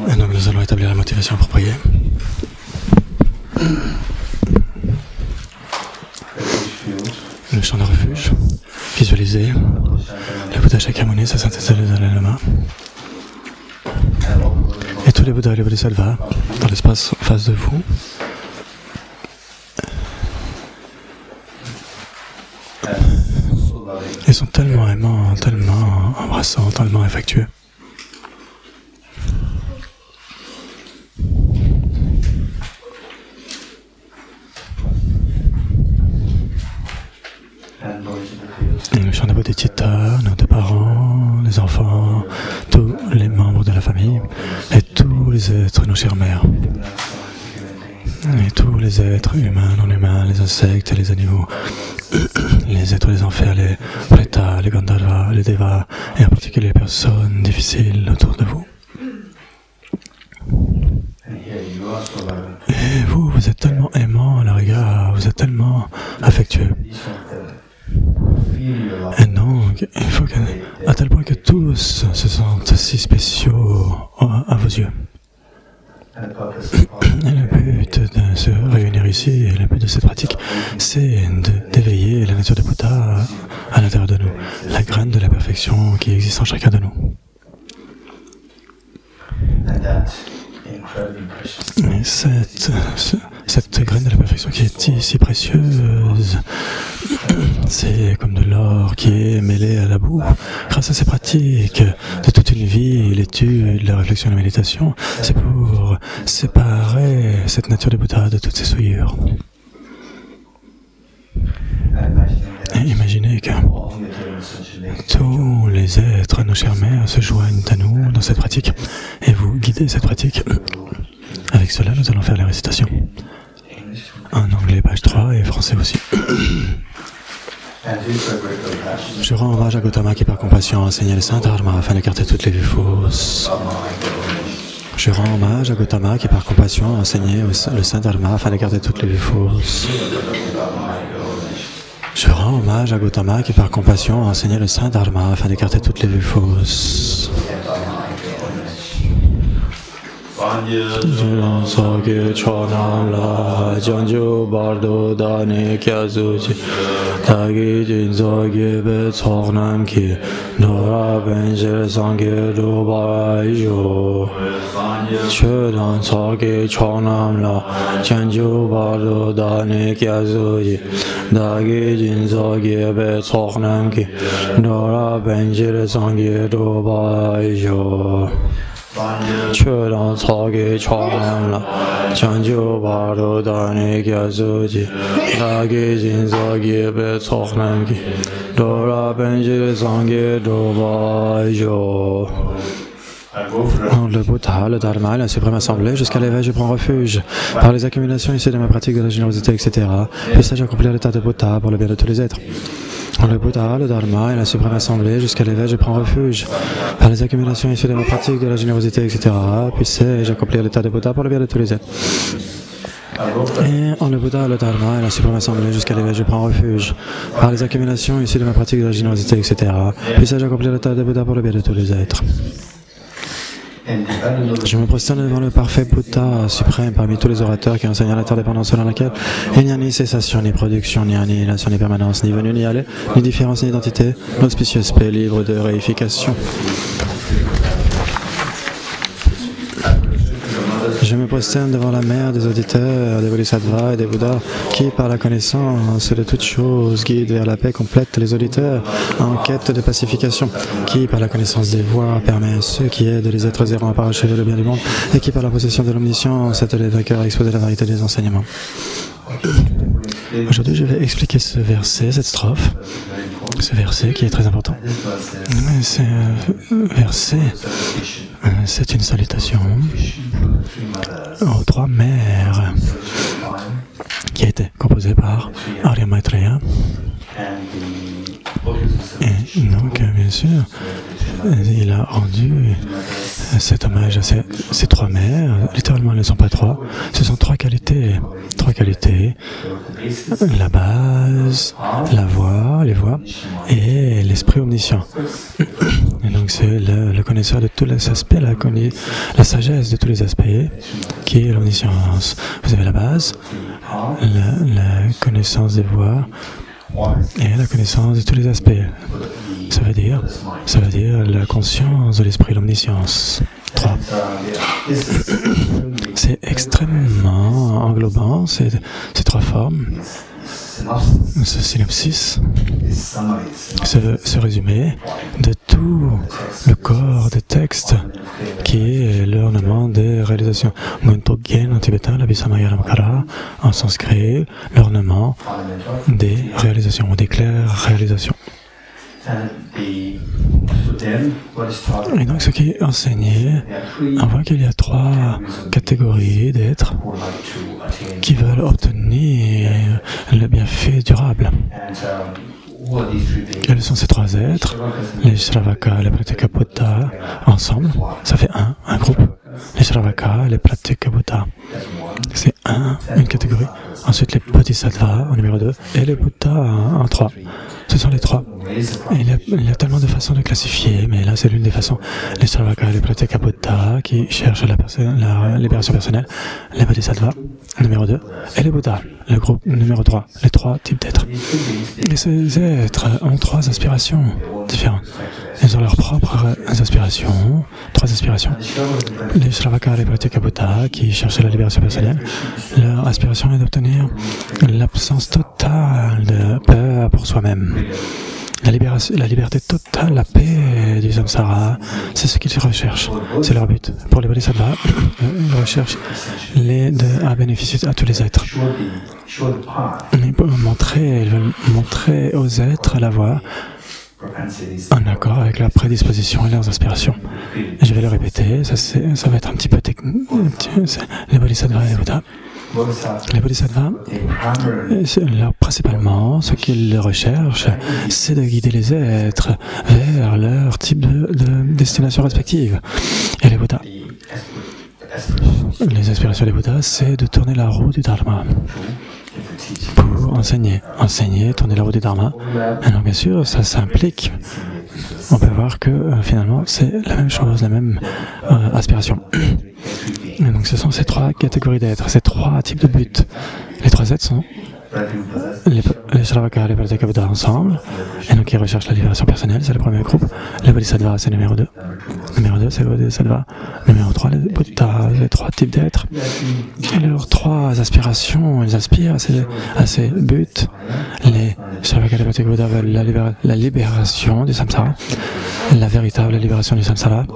Et donc nous allons établir la motivation pour prier. Le champ de refuge, visualiser le Bouddha Shakyamuni, sa sainteté le Dalai Lama, et tous les Bouddhas et les Bodhisattvas dans l'espace en face de vous. Ils sont tellement aimants, tellement embrassants, tellement affectueux. Le chant de Bodhicitta, nos deux parents, les enfants, tous les membres de la famille et tous les êtres, nos chères mères. Et tous les êtres humains, non humains, les insectes et les animaux, les êtres des enfers, les prétas, les gandharvas, les devas, et en particulier les personnes difficiles autour de vous. Et vous, vous êtes tellement aimant à leur égard, vous êtes tellement affectueux. Et donc, il faut que, à tel point que tous se sentent si spéciaux à vos yeux. Et le but de se réunir ici, et le but de cette pratique, c'est d'éveiller la nature de Bouddha à l'intérieur de nous, la graine de la perfection qui existe en chacun de nous. Et cette graine de la perfection qui est si précieuse, c'est comme de l'or qui est mêlé à la boue. Grâce à ces pratiques de toute une vie, l'étude, la réflexion et la méditation, c'est pour séparer cette nature de Bouddha de toutes ses souillures. Et imaginez que tous les êtres, nos chères mères, se joignent à nous dans cette pratique et vous guidez cette pratique. Avec cela, nous allons faire la récitation. En anglais, page 3 et français aussi. Je rends hommage à Gautama qui, par compassion, a enseigné le Saint Dharma afin d'écarter toutes les vues fausses. Je rends hommage à Gautama qui, par compassion, a enseigné le Saint Dharma afin d'écarter toutes les vues fausses. Je rends hommage à Gautama qui, par compassion, a enseigné le Saint Dharma afin d'écarter toutes les vues fausses. Soge chonam la janju bardo dane kyazuji tagi jinzoge be tsonam ki nora benje sangye do bayo chodan soge chonam la janju bardo dane kyazuji tagi jinzoge be tsonam ki nora benje sangye do bayo Chodan soge chonam la janju bardo dane kyazuji tagi jinzoge be tsonam ki nora benje sangye do bayo. Le Bouddha, le Dharma, la suprême assemblée, jusqu'à l'éveil je prends refuge. Par les accumulations issues de ma pratique de la générosité, etc. Puis-je accomplir l'état de Bouddha pour le bien de tous les êtres. Le Bouddha, le Dharma et la suprême assemblée, jusqu'à l'éveil je prends refuge. Par les accumulations issues de ma pratique de la générosité, etc. Puis-je accomplir l'état de Bouddha pour le bien de tous les êtres. Et en le Bouddha, le Dharma et la suprême assemblée, jusqu'à l'éveil je prends refuge. Par les accumulations issues de ma pratique de la générosité, etc. Puis-je accomplir l'état de Bouddha pour le bien de tous les êtres. Je me prosterne devant le parfait Bouddha suprême parmi tous les orateurs qui enseignent l'interdépendance selon laquelle il n'y a ni cessation, ni production, ni annihilation, ni permanence, ni venue, ni aller, ni différence, ni identité, l'auspicieux paix libre de réification. Je me prosterne devant la mère des auditeurs, des Bodhisattvas et des Bouddhas qui, par la connaissance de toutes choses, guident vers la paix complète les auditeurs en quête de pacification, qui, par la connaissance des voies, permet à ceux qui aident les êtres errants à parachever le bien du monde et qui, par la possession de l'omniscience, aide les vainqueurs à exposer la vérité des enseignements. Aujourd'hui, je vais expliquer ce verset, cette strophe, ce verset qui est très important. Mais ce verset, c'est une salutation aux trois mères qui a été composée par Arya Maitreya. Et donc, bien sûr, il a rendu cet hommage à ces trois mères, littéralement elles ne sont pas trois, ce sont trois qualités, la base, la voix, les voix, et l'esprit omniscient. Et donc c'est le connaisseur de tous les aspects, la sagesse de tous les aspects, qui est l'omniscience. Vous avez la base, la connaissance des voix, et la connaissance de tous les aspects. Ça veut dire la conscience de l'esprit, l'omniscience. 3. C'est extrêmement englobant, ces trois formes. Ce synopsis, ce résumé de tout le corps des textes qui est l'ornement des réalisations. Guntogen en tibétain, l'Abhisamayalamakara en sanskrit, l'ornement des réalisations ou des claires réalisations. Et donc ce qui est enseigné, on voit qu'il y a trois catégories d'êtres qui veulent obtenir le bienfait durable. Quels sont ces trois êtres? Les Shravaka, les Pratyekabuddha, ensemble, ça fait un groupe. Les Shravaka, les Pratyekabuddha, c'est une catégorie. Ensuite les Bodhisattvas en numéro 2 et les Bouddhas en 3. Ce sont les trois. Et il y a tellement de façons de classifier, mais là c'est l'une des façons. Les Shravaka, les Pratyekabuddha qui cherchent la libération personnelle, les Bodhisattvas, numéro 2, et les Bouddhas, le groupe numéro 3, les trois types d'êtres. Et ces êtres ont trois aspirations différentes. Ils ont leurs propres aspirations, trois aspirations. Les Shravaka, les Pratyekabuddha qui cherchent la libération personnelle, leur aspiration est d'obtenir l'absence totale de peur pour soi-même. La liberté totale, la paix du samsara, c'est ce qu'ils recherchent, c'est leur but. Pour les bodhisattvas, ils recherchent à bénéficier à tous les êtres. Ils veulent montrer aux êtres la voie en accord avec leur prédisposition et leurs aspirations. Je vais le répéter, ça va être un petit peu technique. Les bodhisattvas et les bouddhas. Les bodhisattvas, principalement, ce qu'ils recherchent, c'est de guider les êtres vers leur type de destination respective. Et les bouddhas, les aspirations des bouddhas, c'est de tourner la roue du dharma. Pour enseigner, tourner la roue du dharma. Alors bien sûr, ça s'implique. On peut voir que finalement, c'est la même chose, la même aspiration. Et donc ce sont ces trois catégories d'êtres, ces trois types de buts. Les trois êtres sont les Shravaka et les Pratyekabuddha ensemble, et donc ils recherchent la libération personnelle, c'est le premier groupe. Les Bodhisattvas, c'est numéro 2. Numéro 2, c'est les Bodhisattvas. Numéro 3, les Bouddhas, les trois types d'êtres. Et leurs trois aspirations, ils aspirent à ces buts. Les Shravaka et les Pratyekabuddha veulent la libération du samsara, la véritable libération du samsara.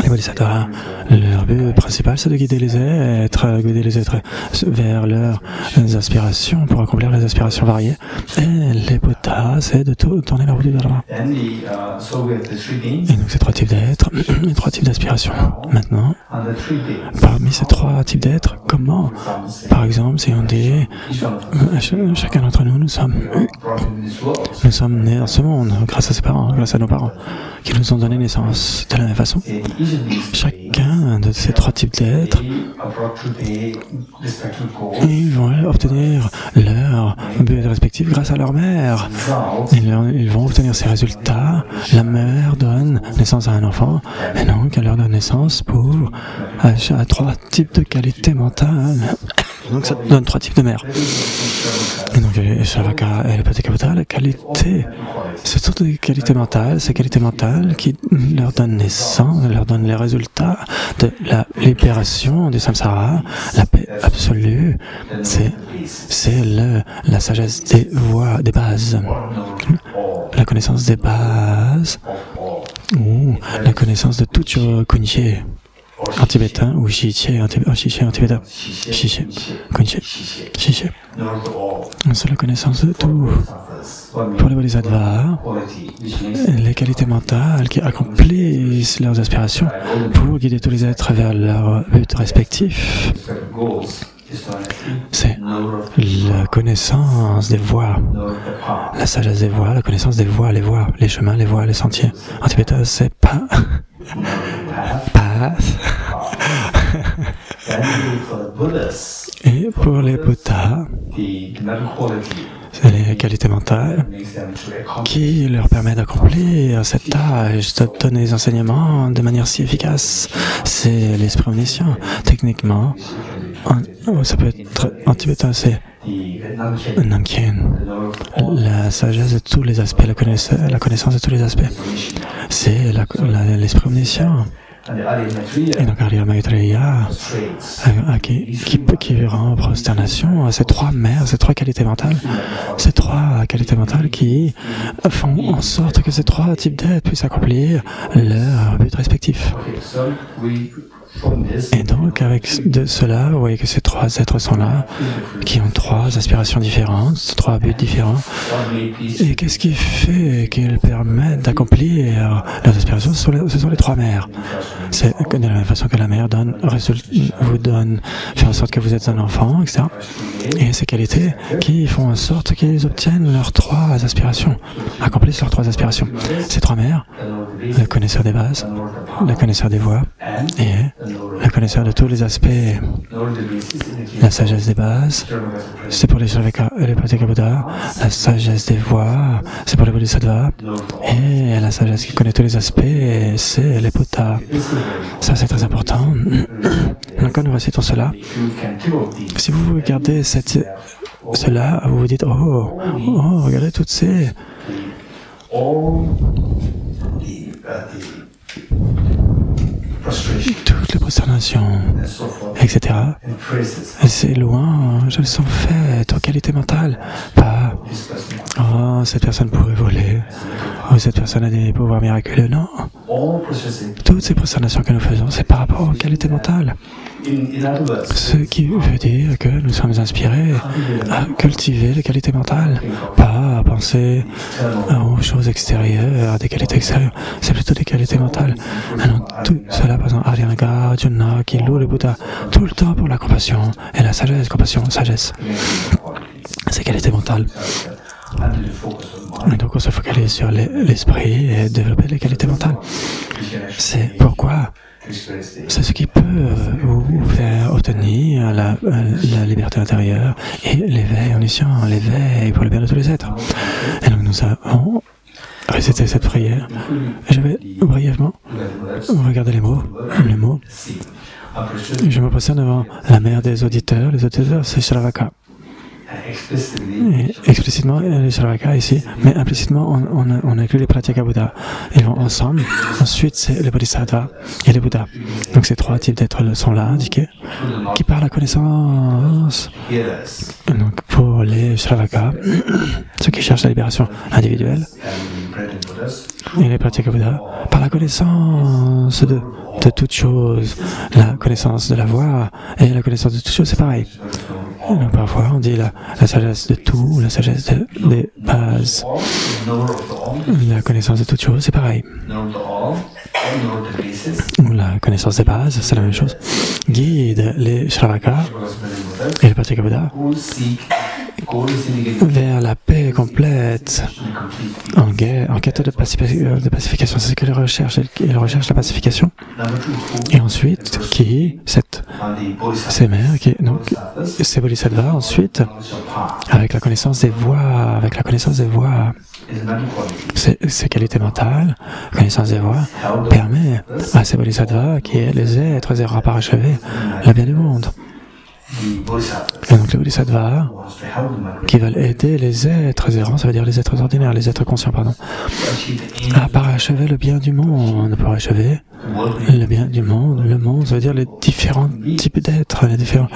Les Bodhisattvas, leur but principal, c'est de guider les êtres vers leurs aspirations, pour accomplir les aspirations variées. Et les Bouddhas, c'est de tourner la roue du dharma. Et donc ces trois types d'êtres, les trois types d'aspirations. Maintenant, parmi ces trois types d'êtres, comment, par exemple, si on dit, chacun d'entre nous, nous sommes nés dans ce monde grâce à ses parents, grâce à nos parents, qui nous ont donné naissance. De la même façon, chacun de ces trois types d'êtres, ils vont obtenir leur but respectif grâce à leur mère. Ils vont obtenir ces résultats. La mère donne naissance à un enfant, et donc elle leur donne naissance à trois types de qualités mentales. Donc ça donne trois types de mères. Et donc les Shravaka et les Pratyekabuddha, la qualité, c'est toutes des qualités mentales, ces qualités mentales qui leur donnent naissance, leur donnent les résultats de la libération du samsara, la paix absolue. C'est la sagesse des voies, des bases, la connaissance des bases, ou la connaissance de tout Kunche en tibétain, ou Shiche en tibétain. Shiche, Kunche, Shiche. C'est la connaissance de tout. Pour les Bodhisattvas, les qualités mentales qui accomplissent leurs aspirations pour guider tous les êtres vers leur but respectif, c'est la connaissance des voies, la sagesse des voies, la connaissance des voies, les chemins, les voies, les sentiers. En tibétain, c'est pas path. Et pour les Bouddhas, c'est les qualités mentales qui leur permettent d'accomplir cette tâche, de donner des enseignements de manière si efficace. C'est l'esprit omniscient. Techniquement, ça peut être en tibétain, c'est Namkhen, la sagesse de tous les aspects, la connaissance de tous les aspects. C'est l'esprit omniscient. Et donc Arya Maitreya qui rend en prosternation à ces trois mères, ces trois qualités mentales qui font en sorte que ces trois types d'êtres puissent accomplir leur but respectif. Et donc, avec de cela, vous voyez que ces trois êtres sont là, qui ont trois aspirations différentes, trois buts différents. Et qu'est-ce qui fait qu'ils permettent d'accomplir leurs aspirations? Ce sont les trois mères. C'est de la même façon que la mère fait en sorte que vous êtes un enfant, etc. Et ces qualités qui font en sorte qu'ils obtiennent leurs trois aspirations, accomplissent leurs trois aspirations. Ces trois mères, le connaisseur des bases, le connaisseur des voies et le connaisseur de tous les aspects. La sagesse des bases, c'est pour les Shravaka et les Pratyekabuddha. La sagesse des voies, c'est pour les Bodhisattvas. Et la sagesse qui connaît tous les aspects, c'est les Bouddhas. Ça, c'est très important. Donc, quand nous récitons cela, si vous regardez cela, vous vous dites, oh, regardez toutes ces... toutes les prosternations, etc. C'est loin, je le sens fait aux qualités mentales. Pas, oh, cette personne pourrait voler, oh, cette personne a des pouvoirs miraculeux. Non. Toutes ces prosternations que nous faisons, c'est par rapport aux qualités mentales. Ce qui veut dire que nous sommes inspirés à cultiver les qualités mentales, pas à penser aux choses extérieures, à des qualités extérieures. C'est plutôt des qualités mentales. Alors, tout cela, par exemple, Aryanaga, Arjuna, qui loue le Bouddha tout le temps pour la compassion et la sagesse, compassion, sagesse. Ces qualités mentales. Et donc on se focalise sur l'esprit et développer les qualités mentales. C'est pourquoi c'est ce qui peut vous faire obtenir la liberté intérieure et l'éveil omniscient, l'éveil pour le bien de tous les êtres. Et donc nous avons récité cette prière. Je vais brièvement regarder les mots. Je me positionne devant la mère des auditeurs. Les auditeurs, c'est Shravaka. Et explicitement les Shravaka ici, mais implicitement on inclut les Pratyekabuddha. Ils vont ensemble. Ensuite c'est les Bodhisattvas et les Bouddhas. Donc ces trois types d'êtres sont là indiqués, qui par la connaissance. Donc pour les Shravaka, ceux qui cherchent la libération individuelle, et les Pratyekabuddha, par la connaissance de toute chose, la connaissance de la voie et la connaissance de toute chose, c'est pareil. Donc, parfois, on dit la sagesse de tout, la sagesse des bases. La connaissance de toute chose, c'est pareil. La connaissance des bases, c'est la même chose. Guide les Shravaka et les Pratyekabuddha vers la paix complète, en quête de pacification. C'est ce qu'ils recherchent. Ils recherchent la pacification. Et ensuite, ces mères, ces bodhisattvas, ensuite, avec la connaissance des voies, ces qualités mentales, connaissance des voies, permet à ces bodhisattvas, qui est les êtres errants parachevés, le bien du monde. Et donc les bodhisattvas qui veulent aider les êtres errants, ça veut dire les êtres ordinaires, les êtres conscients, pardon, à parachever le bien du monde, parachever le bien du monde. Le monde, ça veut dire les différents types d'êtres, les différents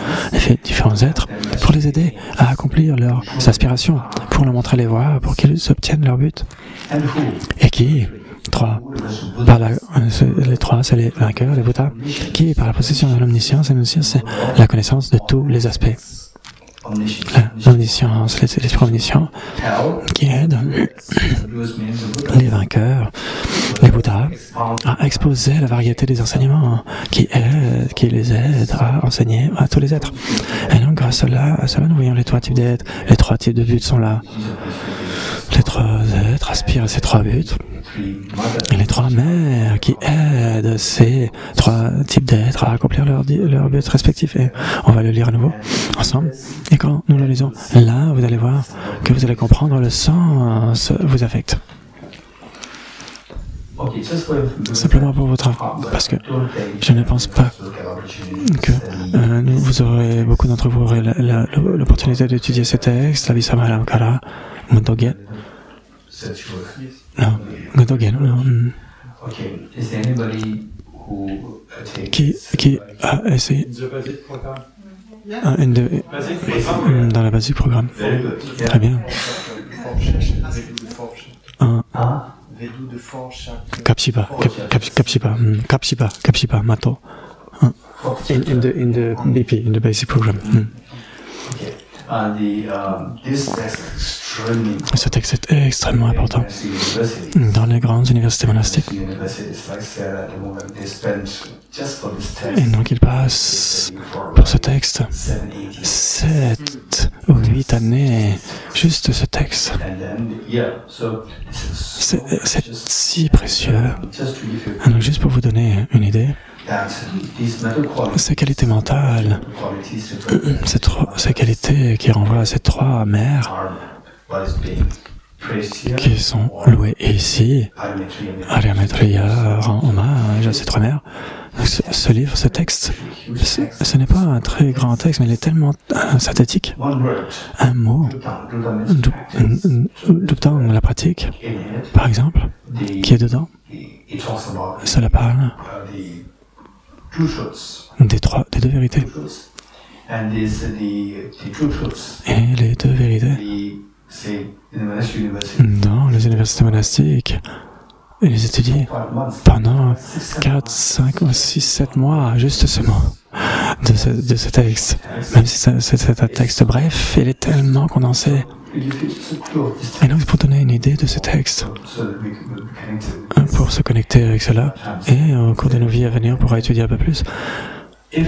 êtres, pour les aider à accomplir leurs aspirations, pour leur montrer les voies, pour qu'ils obtiennent leur but. Et qui les trois, c'est les vainqueurs, les Bouddhas, qui, par la possession de l'omniscience, et l'omniscience, c'est la connaissance de tous les aspects. L'omniscience, l'esprit omniscient, qui aide les vainqueurs, les Bouddhas, à exposer la variété des enseignements, qui les aident à enseigner à tous les êtres. Et donc, grâce à cela, nous voyons les trois types d'êtres, les trois types de buts sont là. Les trois êtres être aspire à ces trois buts. Et les trois mères qui aident ces trois types d'êtres à accomplir leurs buts respectifs. Et on va le lire à nouveau ensemble. Et quand nous le lisons, là, vous allez voir que vous allez comprendre le sens vous affecte. Simplement pour votre parce que je ne pense pas que vous aurez, beaucoup d'entre vous aurez l'opportunité d'étudier ces textes, la Visama Lamkara, Gondogen. Non, Gondogen, non. Qui a essayé dans la base du programme. Très bien. Kapsipa, Mato. In the BP, in the basic program. Ce texte est extrêmement important dans les grandes universités monastiques. Et donc il passe pour ce texte 7 ou 8 années, juste ce texte. C'est si précieux. Donc juste pour vous donner une idée, ces qualités mentales, ces qualités qui renvoient à ces trois mères qui sont louées ici, Arya Maitreya rend hommage à ces trois mères. Ce livre, ce texte, ce n'est pas un très grand texte, mais il est tellement synthétique. Un mot, Duptang, la pratique, par exemple, qui est dedans, cela parle des deux vérités. Et les deux vérités, dans les universités monastiques, et les étudie pendant 4, 5, 6, 7 mois, juste ce mot de ce texte. Même si c'est un texte bref, il est tellement condensé. Et donc, pour donner une idée de ce texte, pour se connecter avec cela, et au cours de nos vies à venir, on pourra étudier un peu plus. Et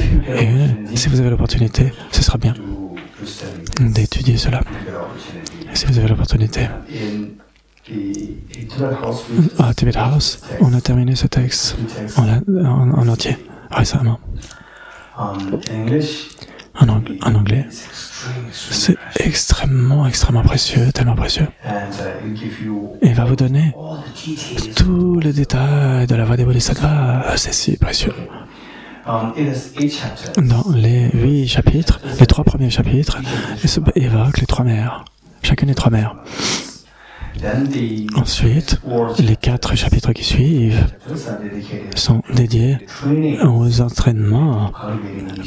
si vous avez l'opportunité, ce sera bien d'étudier cela. Et si vous avez l'opportunité. À Tibet House, on a terminé ce texte en entier, récemment. En anglais, c'est extrêmement précieux, tellement précieux. Et il va vous donner tous les détails de la voie des Bodhisattvas, c'est si précieux. Dans les 8 chapitres, les 3 premiers chapitres évoquent les 3 mères, chacune des 3 mères. Ensuite, les 4 chapitres qui suivent sont dédiés aux entraînements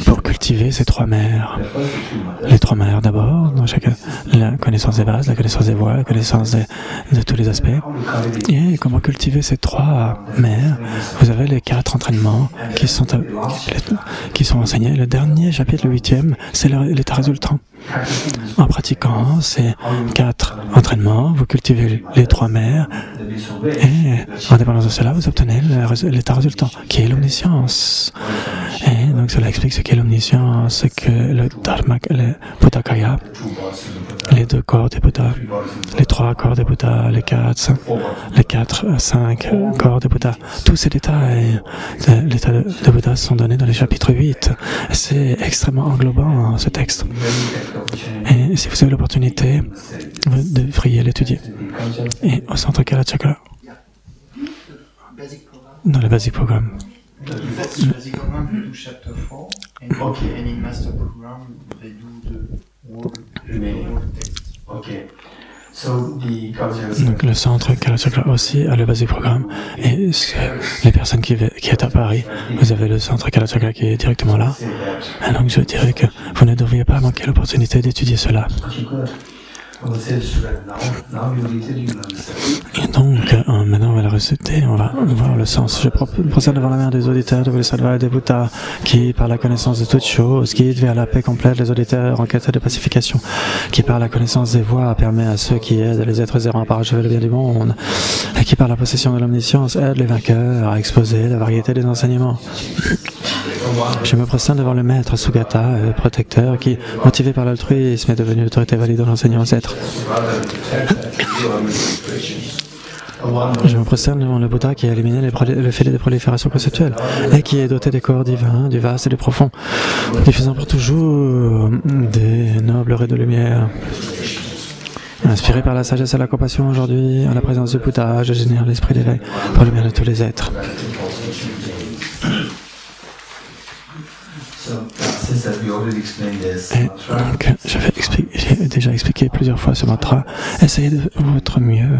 pour cultiver ces 3 mères. Les 3 mères d'abord, dans chacun, la connaissance des bases, la connaissance des voies, la connaissance de tous les aspects. Et comment cultiver ces 3 mères. Vous avez les 4 entraînements qui sont enseignés. Le dernier chapitre, le 8e, c'est l'état résultant. En pratiquant ces 4 entraînements, vous cultivez les 3 mères et en dépendance de cela, vous obtenez l'état résultant, qui est l'omniscience. Et donc cela explique ce qu'est l'omniscience, ce que le Dharma, le Buddhakaya, les 2 corps des Bouddhas, les 3 corps des Bouddhas, les 4, 5 corps des Bouddhas. Tous ces détails de l'état de Bouddha sont donnés dans les chapitres 8. C'est extrêmement englobant, ce texte. Et si vous avez l'opportunité, vous devriez l'étudier. Et au centre Kalachakra, dans le Basic Program. Basic Program, we do chapter 4, and in Master Program, they do the whole text. Okay. Donc le centre Kalachakra aussi a le Basic Programme, et les personnes qui êtes à Paris, vous avez le centre Kalachakra qui est directement là. Et donc je dirais que vous ne devriez pas manquer l'opportunité d'étudier cela. Et donc, maintenant on va la reciter, on va voir le sens. Je procède devant la mère des auditeurs de Bodhisattva et des Bhuttas, qui, par la connaissance de toutes choses, guide vers la paix complète les auditeurs en quête de pacification, qui, par la connaissance des voies, permet à ceux qui aident les êtres errants à parachever le bien du monde, et qui, par la possession de l'omniscience, aide les vainqueurs à exposer la variété des enseignements. Je me prosterne devant le maître Sugata, protecteur, qui, motivé par l'altruisme, est devenu l'autorité valide dans l'enseignement des êtres. Je me prosterne devant le Bouddha qui a éliminé le filet de prolifération conceptuelle et qui est doté des corps divins, du vaste et du profond, diffusant pour toujours des nobles raies de lumière. Inspiré par la sagesse et la compassion aujourd'hui, en la présence du Bouddha, je génère l'esprit d'éveil pour le bien de tous les êtres. Et donc, j'ai déjà expliqué plusieurs fois ce mantra. Essayez de votre mieux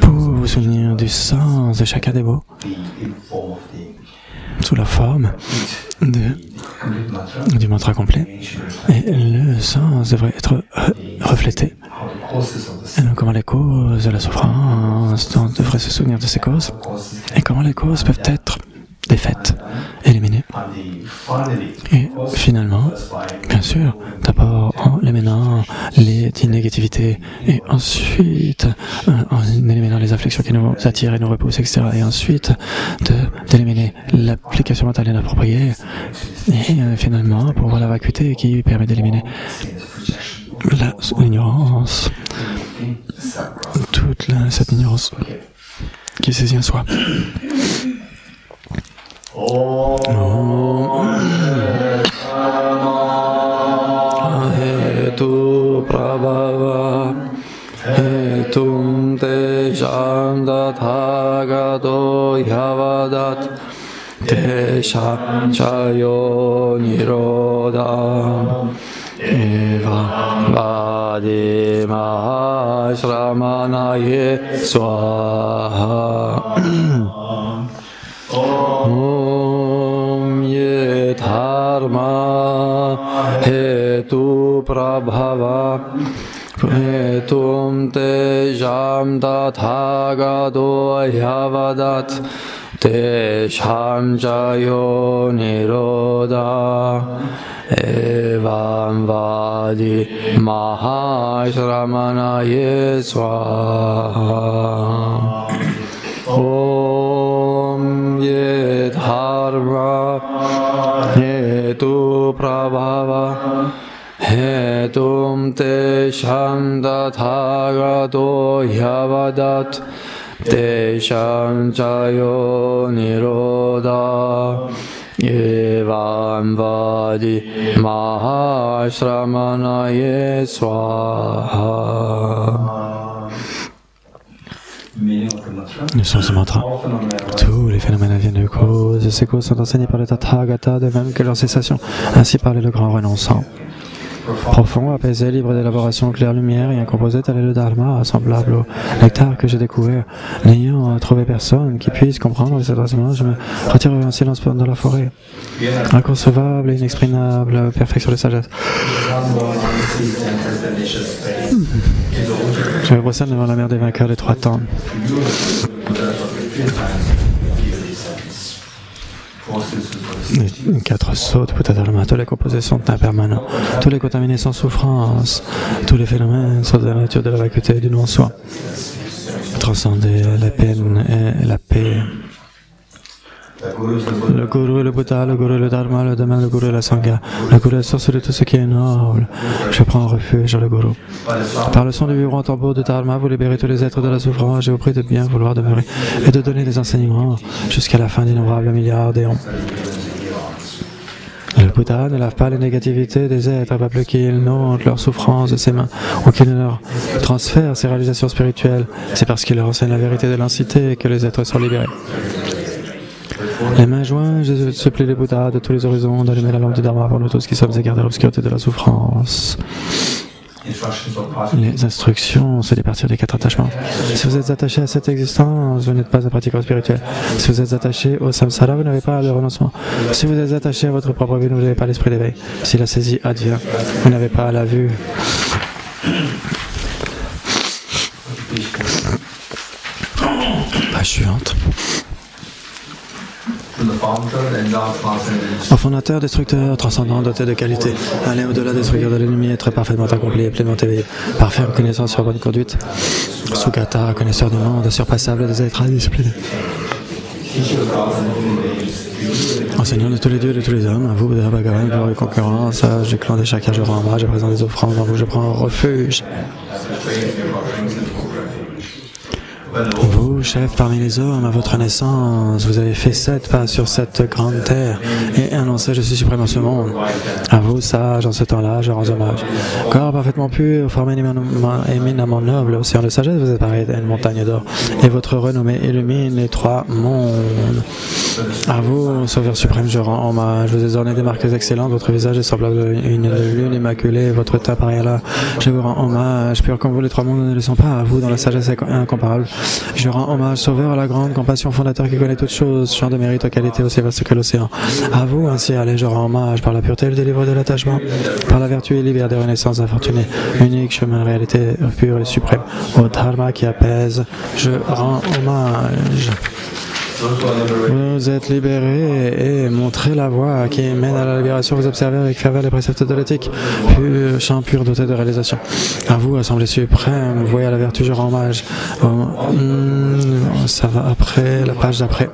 pour vous souvenir du sens de chacun des mots sous la forme du mantra complet. Et le sens devrait être reflété. Et donc, comment les causes de la souffrance, on devrait se souvenir de ces causes. Et comment les causes peuvent être défaites, éliminées. Et finalement, bien sûr, d'abord en éliminant les négativités et ensuite en éliminant les afflictions qui nous attirent et nous repoussent, etc. Et ensuite d'éliminer l'application mentale inappropriée et finalement pour voir la vacuité qui permet d'éliminer l'ignorance, toute cette ignorance qui saisit en soi. Hetu prabhava hetum tesham dathagato yavadat tesham chayo nirodham eva vadi mahashramanaye swaha. Om ye dharma hetu prabhava hetum tejam dathagato yavadat tesham jayo nirodha evam vadi mahashramanaye swaha. Om ye dharma hetu prabhava hetum tesham dathagato yavadat tesham jayo nirodha evam vadi mahashramanaye swaha. Le sens du mantra. Tous les phénomènes viennent de causes, et ces causes sont enseignées par le Tathagata, de même que leur cessation. Ainsi parlait le grand renonçant. Profond, apaisé, libre d'élaboration, claire lumière et incomposé, tel est le Dharma, semblable au nectar que j'ai découvert. N'ayant trouvé personne qui puisse comprendre cet enseignement, je me retirerai en silence dans la forêt. Inconcevable et inexprimable, perfection de sagesse. Je me procède devant la mer des vainqueurs des trois temps. Les quatre sauts de Bouddha Dharma, tous les composés sont impermanents, tous les contaminés sont souffrance, tous les phénomènes sont de la nature de la vacuité du non-soi. Transcender la peine et la paix. Le Guru est le Bouddha, le Guru est le Dharma, le Dhamma, le Guru est la Sangha. Le Guru est la source de tout ce qui est noble. Je prends refuge dans le Guru. Par le son du vibrant tambour de Dharma, vous libérez tous les êtres de la souffrance. Je vous prie de bien vouloir demeurer et de donner des enseignements jusqu'à la fin d'innombrables milliards d'éons. Le Bouddha ne lave pas les négativités des êtres, pas plus qu'il n'ôte leur souffrance de ses mains ou qu'il ne leur transfère ses réalisations spirituelles. C'est parce qu'il leur enseigne la vérité de l'incité que les êtres sont libérés. Les mains jointes, je supplie les Bouddhas de tous les horizons d'allumer la lampe du Dharma pour nous tous qui sommes égarés de l'obscurité de la souffrance. Les instructions, c'est les partir des quatre attachements. Si vous êtes attaché à cette existence, vous n'êtes pas un pratiquant spirituel. Si vous êtes attaché au samsara, vous n'avez pas de renoncement. Si vous êtes attaché à votre propre vie, vous n'avez pas l'esprit d'éveil. Si la saisie advient, vous n'avez pas la vue. Page suivante. Au fondateur, destructeur, transcendant, doté de qualité, aller au-delà des structures de l'ennemi, être parfaitement accompli et pleinement éveillé, par ferme connaissance sur bonne conduite, Sugata, connaisseur du monde, surpassable des êtres indisciplinés. Enseignant de tous les dieux et de tous les hommes, à vous, Bouddha Bhagavan, gloire et concurrence, sage du clan des Shakyas, je rends hommage, je présente des offrandes, en vous je prends refuge. Vous, chef parmi les hommes, à votre naissance, vous avez fait 7 pas sur cette grande terre et annoncé je suis suprême en ce monde. À vous, sage, en ce temps-là, je rends hommage. Corps parfaitement pur, formé éminemment noble, océan de sagesse, vous êtes pareil à une montagne d'or. Et votre renommée illumine les 3 mondes. À vous, sauveur suprême, je rends hommage. Vous êtes orné des marques excellentes, votre visage est semblable à une lune immaculée, votre teint pareil à là. Je vous rends hommage, pur comme vous, les 3 mondes ne le sont pas. À vous, dans la sagesse incomparable. Je rends hommage, sauveur à la grande compassion, fondateur qui connaît toutes choses, champ de mérite aux qualités aussi vaste que l'océan. À vous, ainsi, allez, je rends hommage, par la pureté, le délivre de l'attachement, par la vertu, il libère des renaissances infortunées, unique chemin de réalité pure et suprême, au dharma qui apaise, je rends hommage. Vous êtes libérés et montrez la voie qui mène à la libération. Vous observez avec ferveur les préceptes de l'éthique, champ pur doté de réalisation. À vous, Assemblée suprême, vous voyez à la vertu, je rends hommage. Ça va après, la page d'après.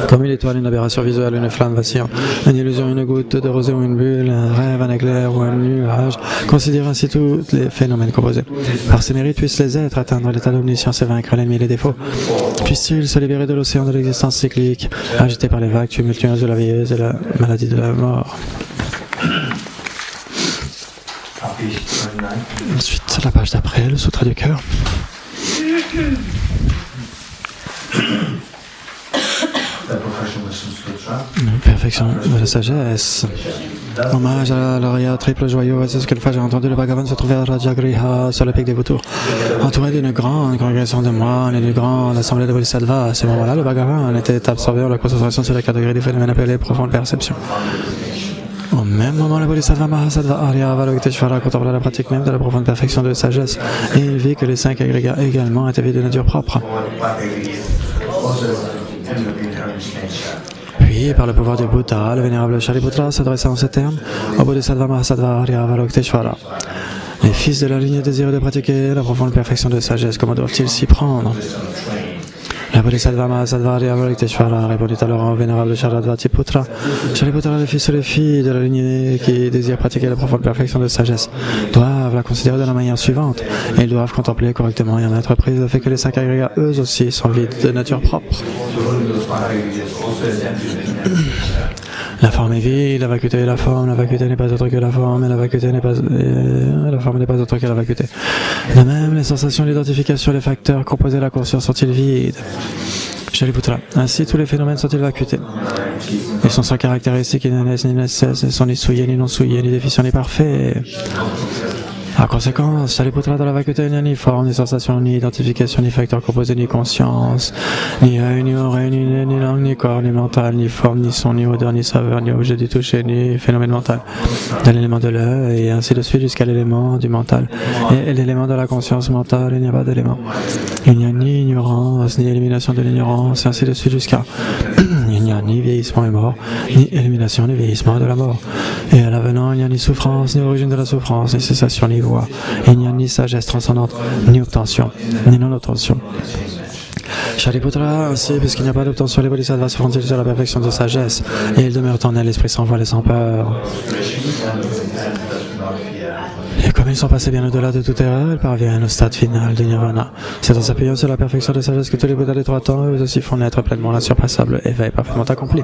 Comme une étoile, une aberration visuelle, une flamme vacillante, une illusion, une goutte de rosée ou une bulle, un rêve, un éclair ou un nuage, considérez ainsi tous les phénomènes composés. Par ses mérites puissent les êtres atteindre l'état d'omniscience et vaincre l'ennemi et les défauts. Puissent-ils se libérer de l'océan de l'existence cyclique, agité par les vagues tumultueuses de la vieillesse et la maladie de la mort. Ensuite, la page d'après, le sutra du cœur. Perfection de la sagesse. Hommage à l'aria triple joyeux, c'est ce que le fois j'ai entendu le Bhagavan se trouver à Rajagriha sur le pic des vautours, entouré d'une grande congrégation de moines et d'une grande assemblée de bodhisattvas. À ce moment-là, le Bhagavan était absorbé en la concentration sur la catégorie des phénomènes appelés profonde perception. Au même moment, le Bodhisattva Mahasattva Arya Avalokiteshvara contempla la pratique même de la profonde perfection de sagesse et il vit que les 5 agrégats également étaient vus de nature propre. Puis, par le pouvoir du Bouddha, le vénérable Shariputra s'adressa en ces termes au Bodhisattva Mahasattva Arya Avalokiteshvara. Les fils de la lignée désirent de pratiquer la profonde perfection de sagesse, comment doivent-ils s'y prendre? La Bodhisattva Mahasattva Arya Avalokiteshvara répondit alors au vénérable Sharadvatiputra. Shariputra, les fils et les filles de la lignée qui désirent pratiquer la profonde perfection de sagesse doivent la considérer de la manière suivante. Et ils doivent contempler correctement et en être pris le fait que les 5 agrégats, eux aussi, sont vides de nature propre. La forme est vide, la vacuité est la forme n'est pas autre que la forme, et la vacuité n'est pas, la forme n'est pas autre que la vacuité. De même, les sensations, l'identification, les facteurs composés de la conscience sont-ils vides? Shariputra, ainsi tous les phénomènes sont-ils vacuités? Ils sont sans caractéristiques, ils ne naissent ni ne cessent, ils sont ni souillés, ni non souillés, ni déficients, ni parfaits. Par conséquent, Shariputra, dans la vacuité, il n'y a ni forme, ni sensation, ni identification, ni facteur composé, ni conscience, ni œil, ni oreille, ni nez, ni langue, ni corps, ni mental, ni forme, ni son, ni odeur, ni saveur, ni objet du toucher, ni phénomène mental, de l'élément de l'œil, et ainsi de suite jusqu'à l'élément du mental. Et l'élément de la conscience mentale, il n'y a pas d'élément. Il n'y a ni ignorance, ni élimination de l'ignorance, et ainsi de suite jusqu'à... Il n'y a ni vieillissement et mort, ni élimination ni vieillissement de la mort. Et à l'avenant, il n'y a ni souffrance, ni origine de la souffrance, ni cessation, ni voix. Il n'y a ni sagesse transcendante, ni obtention, ni non-obtention. Shariputra, ainsi, puisqu'il n'y a pas d'obtention, les bodhisattvas se font-ils sur la perfection de sagesse, et ils demeurent en elle, l'esprit sans voile et sans peur. Et comme ils sont passés bien au-delà de toute erreur, ils parviennent au stade final du nirvana. C'est en s'appuyant sur la perfection de sagesse que tous les Bouddhas des 3 temps, eux aussi, font naître pleinement l'insurpassable éveil parfaitement accompli.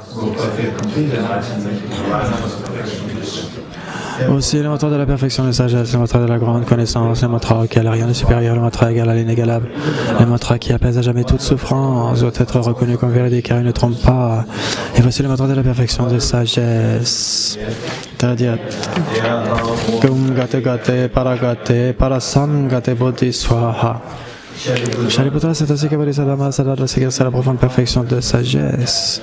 Aussi, le mantra de la perfection de sagesse, le mantra de la grande connaissance, le mantra auquel rien n'est supérieur, le mantra égal à l'inégalable, le mantra qui apaise à jamais toute souffrance, doit être reconnu comme vérité car il ne trompe pas. Et voici le mantra de la perfection de sagesse. Tadyat Kum Gate Gate Paragate Parasangate Bodhi Swaha. Shariputra, c'est ainsi que Bodhisattva Mahasattva doit s'exercer à la profonde perfection de sagesse.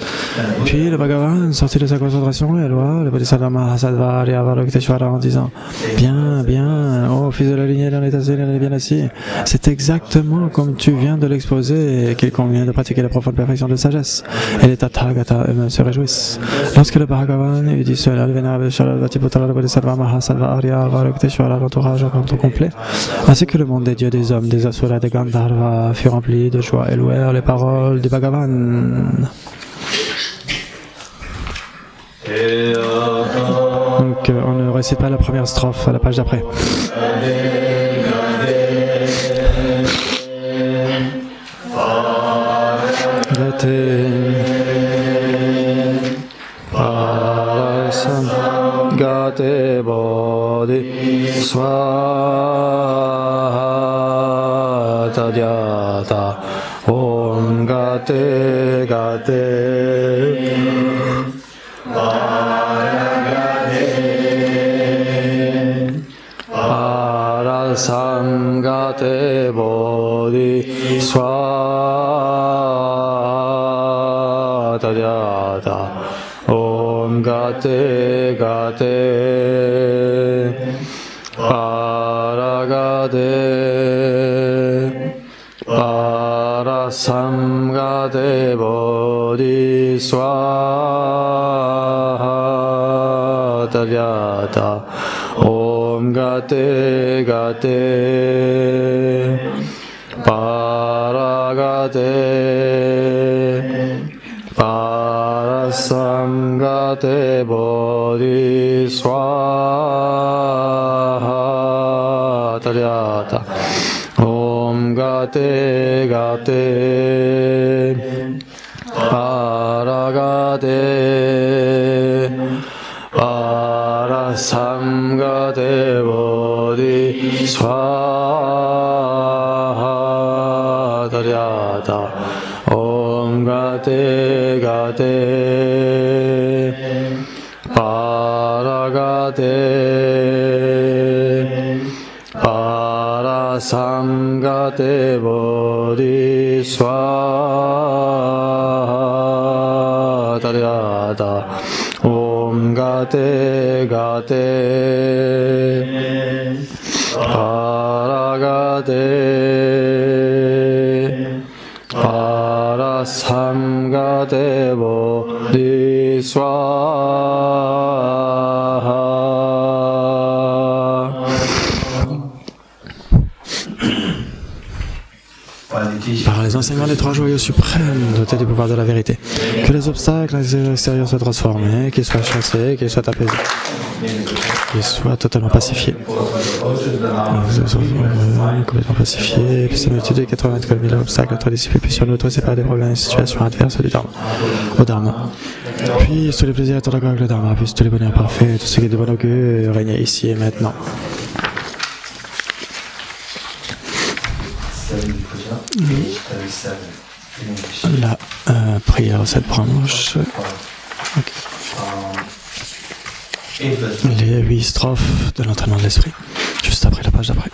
Puis le Bhagavan sortit de sa concentration et loua le Bodhisattva Mahasattva Arya Avalokiteshvara en disant: Bien, bien, ô fils de la lignée dans l'état zéro, bien assis. C'est exactement comme tu viens de l'exposer qu'il convient de pratiquer la profonde perfection de sagesse. Et les Tathagata eux-mêmes se réjouissent. Lorsque le Bhagavan eut dit cela, le vénérable Sharadvatiputra, le Bodhisattva Mahasattva Arya Avalokiteshvara, l'entourage en complet, ainsi que le monde des dieux, des hommes, des asuras, des gars, Gandharva fut rempli de joie et louèrent les paroles du Bhagavan. Donc on ne récite pas la première strophe à la page d'après. Gate bodhi swatadyata om gate parasam gate bodhi swatadyata om gate paragade parasam gate bodhi swatadyata om gate paragade parasam gate bodhi swatadyata om gate paragade parasam gate bodhi swatadyata om gate paragade parasam gate bodhi swatadyata om gate paragade parasam gate bodhi swaha. Par les enseignements des trois joyaux suprêmes, dotés du pouvoir de la vérité, que les obstacles extérieurs soient transformés, qu'ils soient chassés, qu'ils soient apaisés, qu'ils soient totalement pacifiés. Complètement pacifiés, puis cette multitude de 84 000 obstacles, notre disciples, puis sur nous, tous séparés des problèmes et situations adverses du Dharma, au Dharma. Puis tous les plaisirs, tout l'accord avec le Dharma, puis tous les bonheurs parfaits, tout ce qui est de bon augure, régner ici et maintenant. La prière de cette branche. Okay. Les 8 strophes de l'entraînement de l'esprit, juste après la page d'après.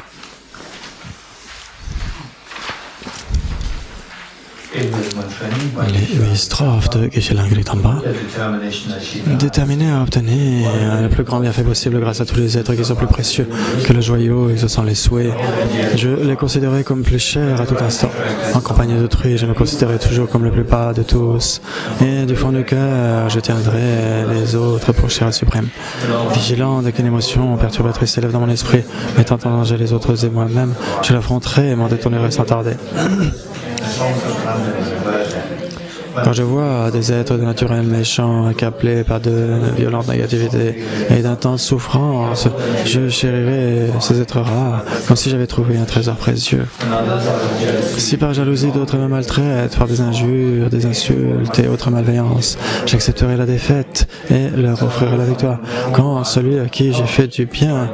Les 8 strophes de Geshe-Langri-Tamba, déterminés à obtenir le plus grand bienfait possible grâce à tous les êtres qui sont plus précieux que le joyau, exaucant les souhaits. Je les considérais comme plus chers à tout instant. En compagnie d'autrui, je me considérais toujours comme le plus bas de tous. Et du fond du cœur, je tiendrai les autres pour cher et suprême. Vigilant dès qu'une émotion perturbatrice s'élève dans mon esprit, mettant en danger les autres et moi-même, je l'affronterai et m'en détournerai sans tarder. Quand je vois des êtres de naturel méchants, accablés par de violentes négativités et d'intenses souffrances, je chérirai ces êtres rares comme si j'avais trouvé un trésor précieux. Si par jalousie d'autres me maltraitent, par des injures, des insultes et autres malveillances, j'accepterai la défaite et leur offrirai la victoire. Quand celui à qui j'ai fait du bien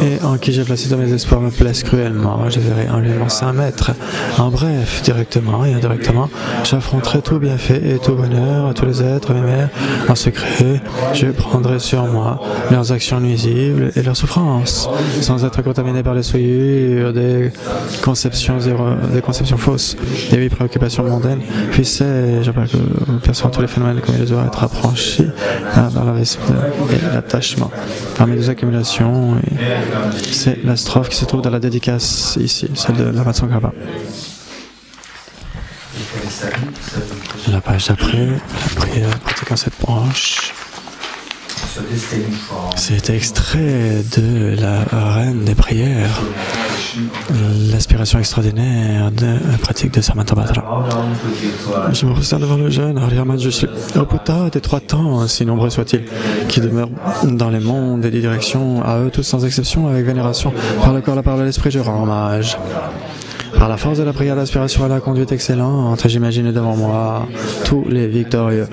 et en qui j'ai placé tous mes espoirs me blesse cruellement, je verrai en lui mon saint maître. En bref, directement et indirectement, j'affronterai tout bienfait et tout bonheur à tous les êtres, mes mères. En secret, je prendrai sur moi leurs actions nuisibles et leurs souffrances, sans être contaminé par les souillures des conceptions fausses, des 8 préoccupations mondaines. Puis je perçois tous les phénomènes comme ils doivent être affranchis par la respect et l'attachement. Parmi les accumulations, c'est la strophe qui se trouve dans la dédicace ici, celle de la Vatsankapa. La page d'après, la prière pratiquant cette branche. C'est extrait de la reine des prières, L'aspiration extraordinaire de la pratique de Samantabhadra. Je me prosterne devant le jeune Aryamanjushri, au Bouddha des 3 temps, si nombreux soit-il, qui demeure dans les mondes des 10 directions, à eux tous sans exception, avec vénération, par le corps, la parole et l'esprit, je rends hommage. Par la force de la prière d'aspiration à la conduite excellente, j'imagine devant moi tous les victorieux.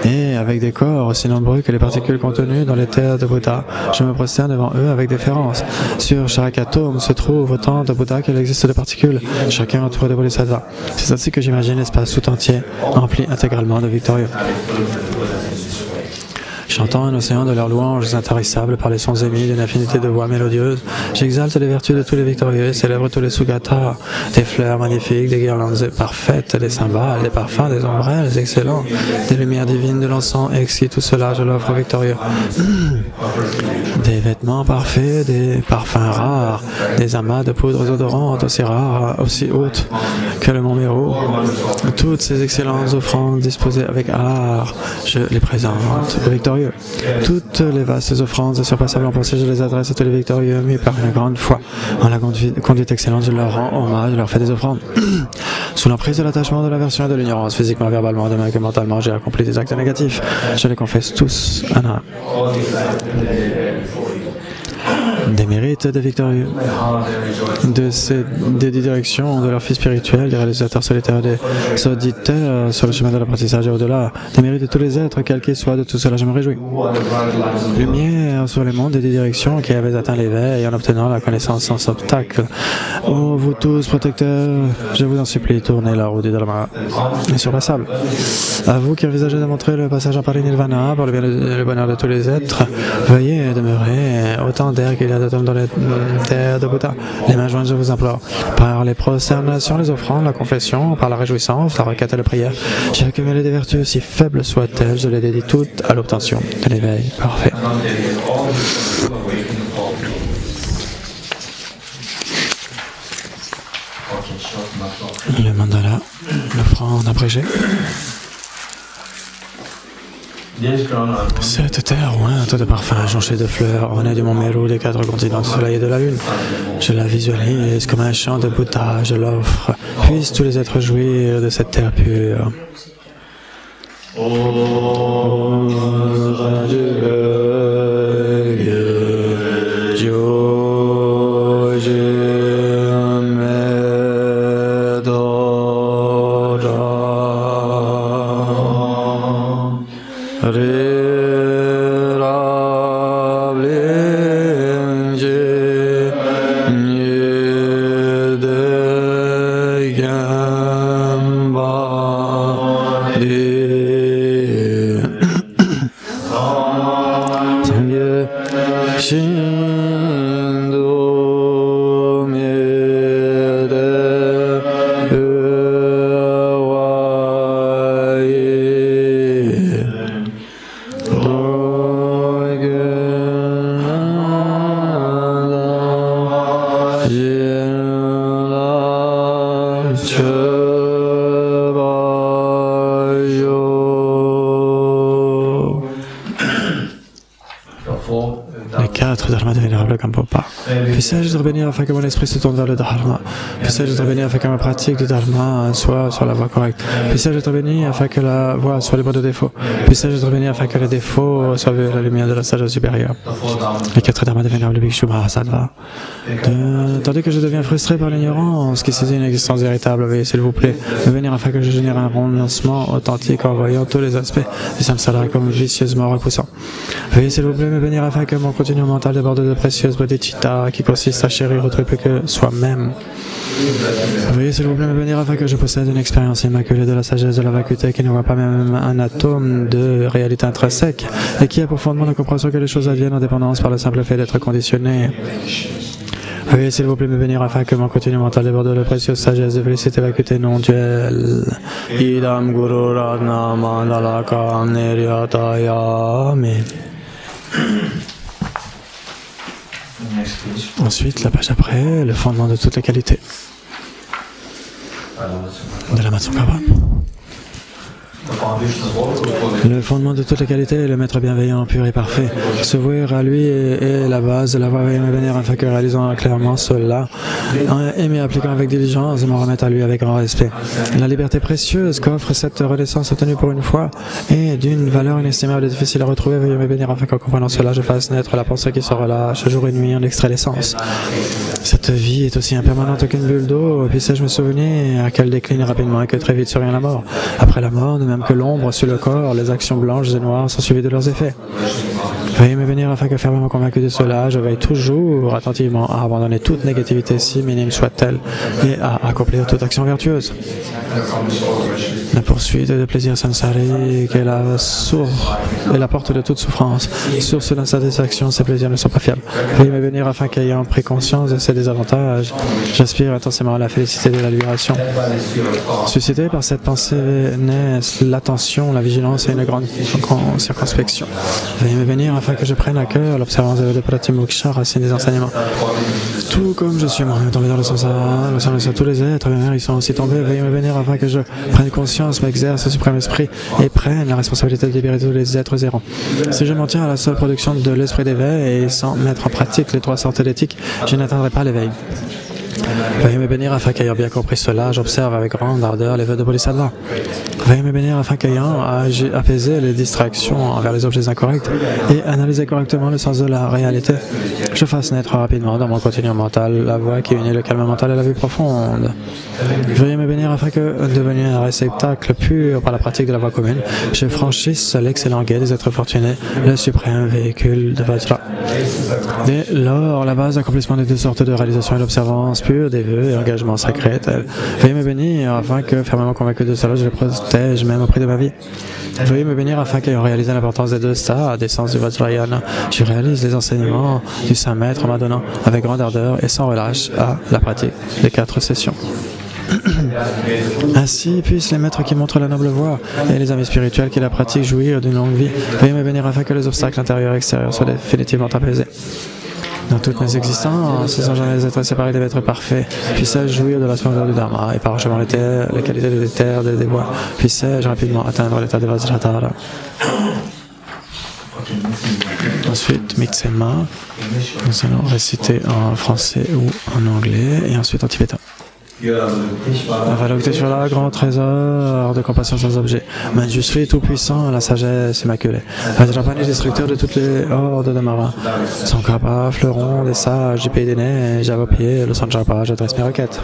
Et avec des corps aussi nombreux que les particules contenues dans les terres de Bouddha, je me prosterne devant eux avec déférence. Sur chaque atome se trouve autant de Bouddha qu'il existe de particules, chacun entouré de Bodhisattvas. C'est ainsi que j'imagine l'espace tout entier, rempli intégralement de victorieux. Chantant un océan de leurs louanges intarissables par les sons émis d'une infinité de voix mélodieuses, j'exalte les vertus de tous les victorieux et célèbre tous les sugatas, des fleurs magnifiques, des guirlandes parfaites, des cymbales, des parfums, des ombrelles excellents, des lumières divines, de l'encens exquis, tout cela je l'offre aux victorieux. Des vêtements parfaits, des parfums rares, des amas de poudres odorantes aussi rares, aussi hautes que le mont Méru. Toutes ces excellentes offrandes disposées avec art, je les présente aux victorieux. Toutes les vastes offrandes surpassables en pensée, je les adresse à tous les victorieux, mais par une grande foi. En la conduite excellente, je leur rends hommage, je leur fais des offrandes. Sous l'emprise de l'attachement, de l'aversion et de l'ignorance, physiquement, verbalement, de même que mentalement, j'ai accompli des actes négatifs. Je les confesse tous un à un. Des mérites des victorieux, des 10 directions, de leur fils spirituel, des réalisateurs solitaires, des auditeurs sur le chemin de l'apprentissage et au-delà, des mérites de tous les êtres, quels qu'ils soient, de tout cela je me réjouis. Lumière sur les mondes des 10 directions qui avaient atteint l'éveil en obtenant la connaissance sans obstacle. Ô vous tous, protecteurs, je vous en supplie, tournez la roue du Dharma insurpassable. À vous qui envisagez de montrer le passage en Parinirvana pour le bien et le bonheur de tous les êtres, veuillez demeurer autant d'air qu'il y a d'atomes dans les terres de Bouddha. Les mains jointes, je vous implore. Par les prosternations, les offrandes, la confession, par la réjouissance, la requête et la prière, j'ai accumulé des vertus aussi faibles soient-elles, je les dédie toutes à l'obtention de l'éveil parfait. Le mandala, l'offrande abrégée. Cette terre ointe de parfums jonchée de fleurs, ornée du mont Méru, des 4 continents, du soleil et de la lune, je la visualise comme un champ de Bouddha, je l'offre. Puissent tous les êtres jouir de cette terre pure. Puissais-je être béni afin que mon esprit se tourne vers le Dharma. Puissais-je être béni afin que ma pratique du Dharma soit sur la voie correcte. Puissais-je être béni afin que la voie soit libre de défauts. Puissais-je être béni afin que les défauts soient vus à la lumière de la sagesse supérieure. Les 4 Dharmas du vénérable Bhikshu Mahasattva. Tandis que je deviens frustré par l'ignorance qui saisit une existence véritable, veuillez s'il vous plaît me venir afin que je génère un renoncement authentique en voyant tous les aspects du samsara comme vicieusement repoussant. Veuillez s'il vous plaît me venir afin que mon continuum mental déborde de précieuses bodhicitta qui consiste à chérir autrui plus que soi-même. Veuillez s'il vous plaît me venir afin que je possède une expérience immaculée de la sagesse de la vacuité qui ne voit pas même un atome de réalité intrinsèque et qui a pour fondement la compréhension que les choses adviennent en dépendance par le simple fait d'être conditionnées. Veuillez s'il vous plaît me venir afin que mon continuum mental déborde de la précieuse sagesse de félicité vacuité non duelle. Idam Guru Radna Mandalaka Niryatayami. Ensuite, la page après, le fondement de toutes les qualités de la Matsukava. Le fondement de toute la qualité est le maître bienveillant, pur et parfait. Se vouer à lui est la base de la voie et me bénir afin que réalisant clairement cela, aimer appliquant avec diligence et m'en remettre à lui avec grand respect. La liberté précieuse qu'offre cette renaissance obtenue pour une fois est d'une valeur inestimable et difficile à retrouver. Veuillez me bénir afin qu'en comprenant cela, je fasse naître la pensée qui se relâche jour et nuit en extrait l'essence. Cette vie est aussi impermanente qu'une bulle d'eau, puisse-je me souvenir qu'elle décline rapidement et que très vite survient la mort. Après la mort, de même que l'ombre sur le corps, les actions blanches et noires sont suivies de leurs effets. Veuillez me bénir afin que fermement convaincu de cela, je veille toujours attentivement à abandonner toute négativité, si minime soit-elle, et à accomplir toute action vertueuse. La poursuite de plaisir sansarique est la source et la porte de toute souffrance. Source d'insatisfaction, ces plaisirs ne sont pas fiables. Veuillez me bénir afin qu'ayant pris conscience de ces désavantages, j'aspire intensément à la félicité de la libération. Suscité par cette pensée naissent l'attention, la vigilance et une grande circonspection. Veuillez me bénir afin que je prenne à cœur l'observance de Pratimoksha, racine des enseignements. Tout comme je suis moi-même tombé dans le samsara, le service à tous les êtres, bien ils sont aussi tombés. Veuillez me bénir afin que je prenne conscience, m'exerce le suprême esprit et prenne la responsabilité de libérer tous les êtres errants. Si je m'en tiens à la seule production de l'esprit d'éveil et sans mettre en pratique les trois sortes d'éthique, je n'atteindrai pas l'éveil. Veuillez me bénir afin qu'ayant bien compris cela, j'observe avec grande ardeur les vœux de Bodhisattva. Veuillez me bénir afin qu'ayant apaisé les distractions envers les objets incorrects et analysé correctement le sens de la réalité, je fasse naître rapidement dans mon continuum mental la voie qui unit le calme mental et la vue profonde. Veuillez me bénir afin que, devenu un réceptacle pur par la pratique de la voie commune, je franchisse l'excellent guet des êtres fortunés, le suprême véhicule de Vajra. Dès lors, la base d'accomplissement des deux sortes de réalisation et l'observance pure des vœux et engagements sacrés. Veuillez me bénir afin que, fermement convaincu de cela, je le protège même au prix de ma vie. Veuillez me bénir afin qu'ayant réalisé l'importance des deux stades d'essence du Vajrayana, je réalise les enseignements du Saint Maître en m'adonnant avec grande ardeur et sans relâche à la pratique des 4 sessions. Ainsi puissent les maîtres qui montrent la noble voie et les amis spirituels qui la pratiquent jouir d'une longue vie. Veuillez me bénir afin que les obstacles intérieurs et extérieurs soient définitivement apaisés. Dans toutes mes existences, sans jamais être séparés des maîtres parfaits, puisse-je jouir de la splendeur du Dharma et parachevant les qualités de l'éther des voies, puisse-je rapidement atteindre l'état de Vajratara. Ensuite, Mitsema, nous allons réciter en français ou en anglais et ensuite en tibétain. Avalokiteshvara, grand trésor de compassion sans objet, Manjushri tout-puissant, la sagesse immaculée, Vajrapani, destructeur de toutes les hordes de marins, Sankapa, fleuron des sages du pays des neiges, à vos pieds, le Sanjapa, j'adresse mes requêtes.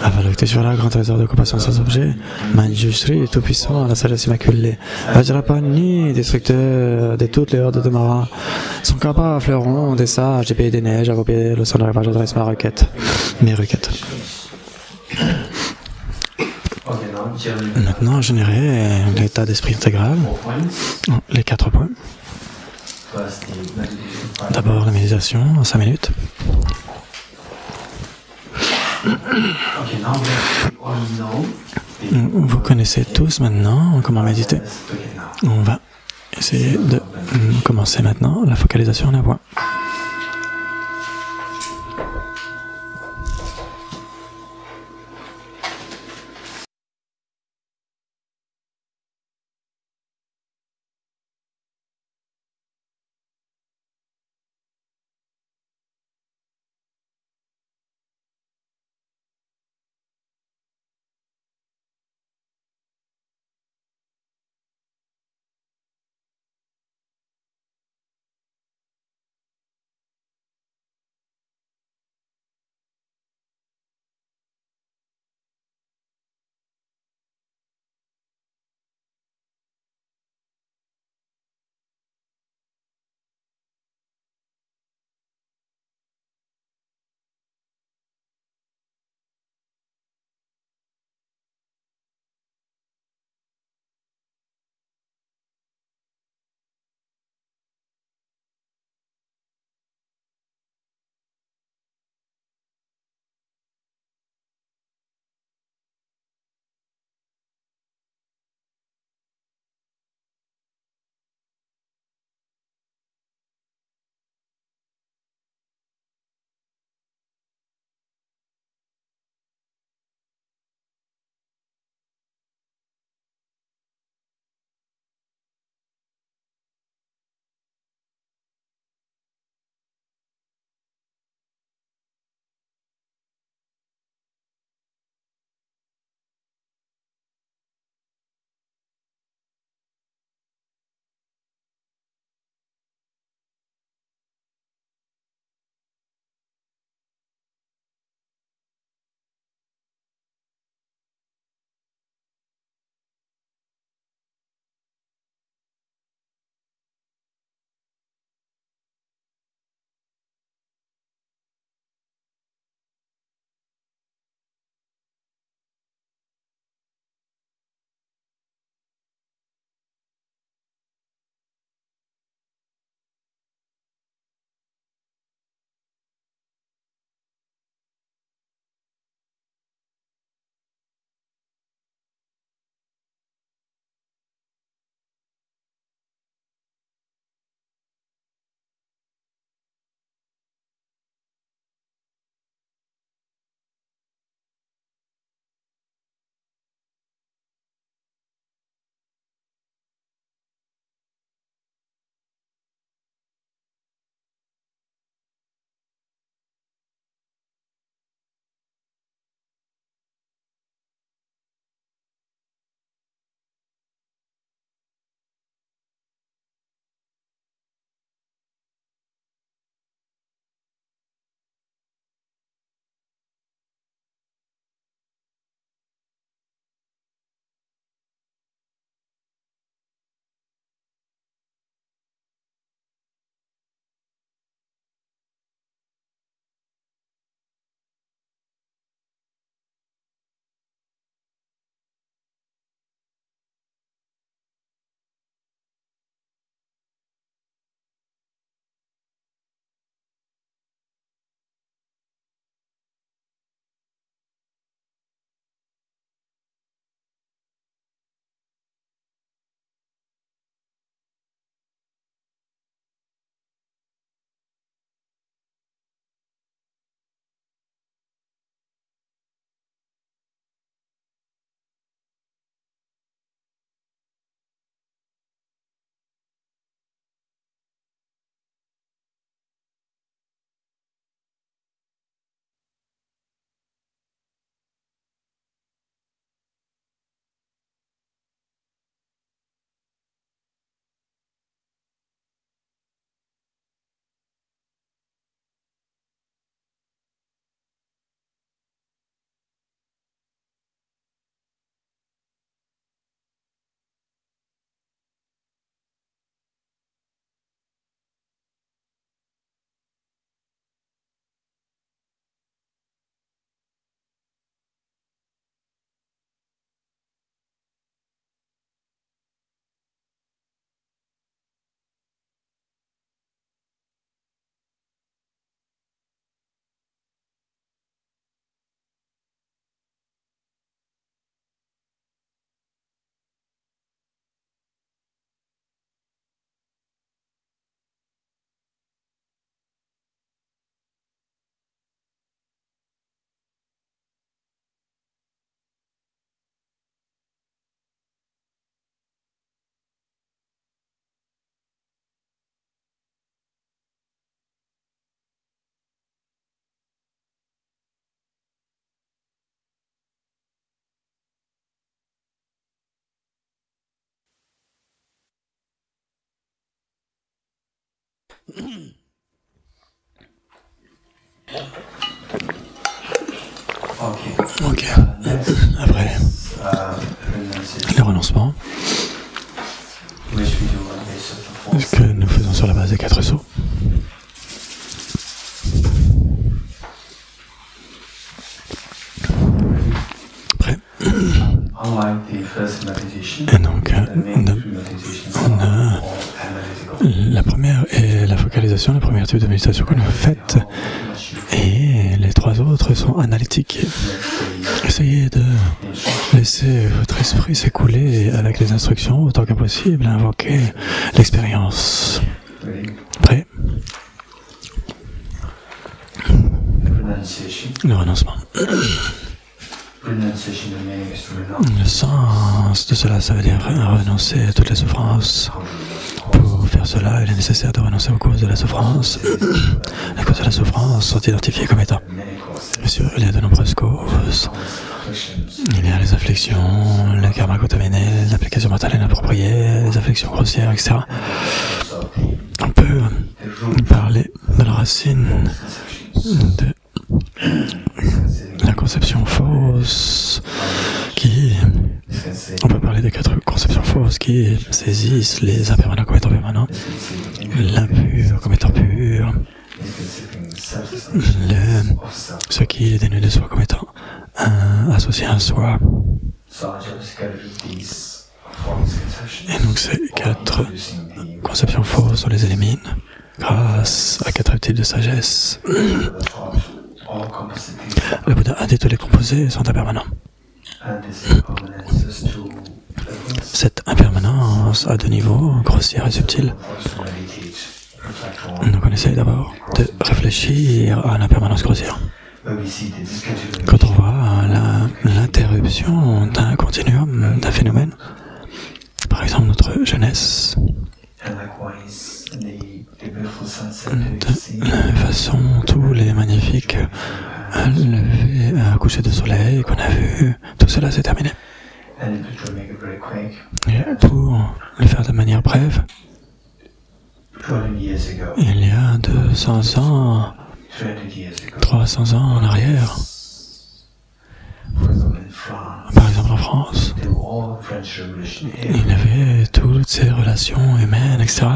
Avalokiteshvara, grand trésor de compassion sans objet, Manjushri, tout-puissant, à la sagesse immaculée, Vajrapani, destructeur de toutes les hordes de marins, son cabas, fleuron, des sages, des pays des neiges, à vos pieds, le sang de rivage adresse ma requête, mes requêtes. Maintenant, générer l'état d'esprit intégral, les 4 points. D'abord la méditation en 5 minutes. Vous connaissez tous maintenant comment méditer. On va essayer de commencer maintenant la focalisation en un point. Ok. Après, le renoncement, ce que nous faisons sur la base des 4 sauts. Prêt? Et donc, la première est la focalisation, le premier type de méditation qu'on a faite, et les 3 autres sont analytiques. Essayez de laisser votre esprit s'écouler avec les instructions autant que possible, invoquer l'expérience. Prêt? Le renoncement. Le sens de cela, ça veut dire renoncer à toutes les souffrances. Pour faire cela, il est nécessaire de renoncer aux causes de la souffrance. Les causes de la souffrance sont identifiées comme étant. Bien sûr, il y a de nombreuses causes. Il y a les afflictions, le karma contaminé, l'application mentale inappropriée, les afflictions grossières, etc. On peut parler de la racine de la conception fausse on peut parler de 4 conceptions fausses qui saisissent les impermanents comme étant permanents, l'impur comme étant pur, ce qui est dénué de soi comme étant associé à soi. Et donc ces 4 conceptions fausses, on les élimine grâce à 4 types de sagesse. Le Bouddha a dit tous les composés sont impermanents. Cette impermanence a 2 niveaux, grossière et subtile. Donc on essaye d'abord de réfléchir à l'impermanence grossière. Quand on voit l'interruption d'un continuum, d'un phénomène, par exemple notre jeunesse, de la façon, tous les magnifiques levées, coucher de soleil qu'on a vu, tout cela s'est terminé. Et pour le faire de manière brève, il y a 200 ans, 300 ans en arrière, par exemple en France, il y avait toutes ces relations humaines, etc.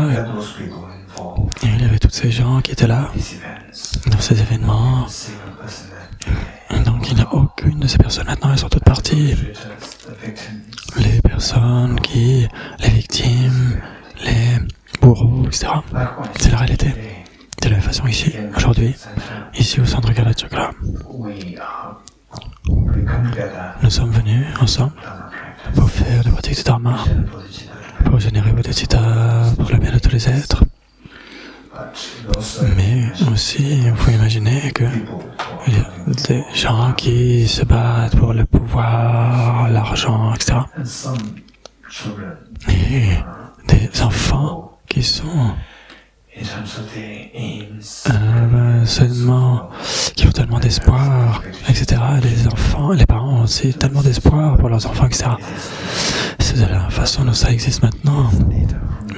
Et il y avait tous ces gens qui étaient là, dans ces événements. Et donc il n'y a aucune de ces personnes maintenant, elles sont toutes parties. Les personnes les victimes, les bourreaux, etc. C'est la réalité. De la même façon ici, aujourd'hui, ici au centre Gala Chakra, nous sommes venus ensemble pour faire des pratiques du Dharma, pour générer Bodhicitta, pour le bien de tous les êtres. Mais aussi, il faut imaginer qu'il y a des gens qui se battent pour le pouvoir, l'argent, etc. Et des enfants qui sont qui ont tellement d'espoir, etc. Les enfants, les parents ont aussi tellement d'espoir pour leurs enfants, etc. C'est de la façon dont ça existe maintenant.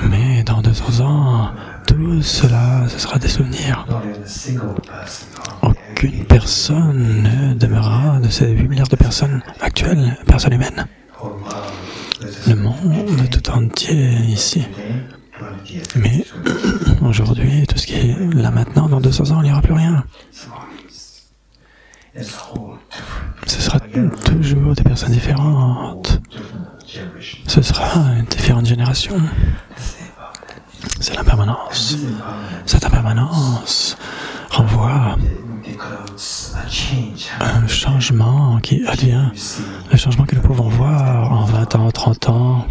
Mais dans 200 ans, tout cela, ce sera des souvenirs. Aucune personne ne demeurera de ces 8 milliards de personnes actuelles, personnes humaines. Le monde tout entier ici. Mais aujourd'hui, tout ce qui est là maintenant, dans 200 ans, il n'y aura plus rien. Ce sera toujours des personnes différentes. Ce sera une différente génération. C'est l'impermanence. Cette impermanence renvoie à un changement qui advient. Le changement que nous pouvons voir en 20 ans, 30 ans,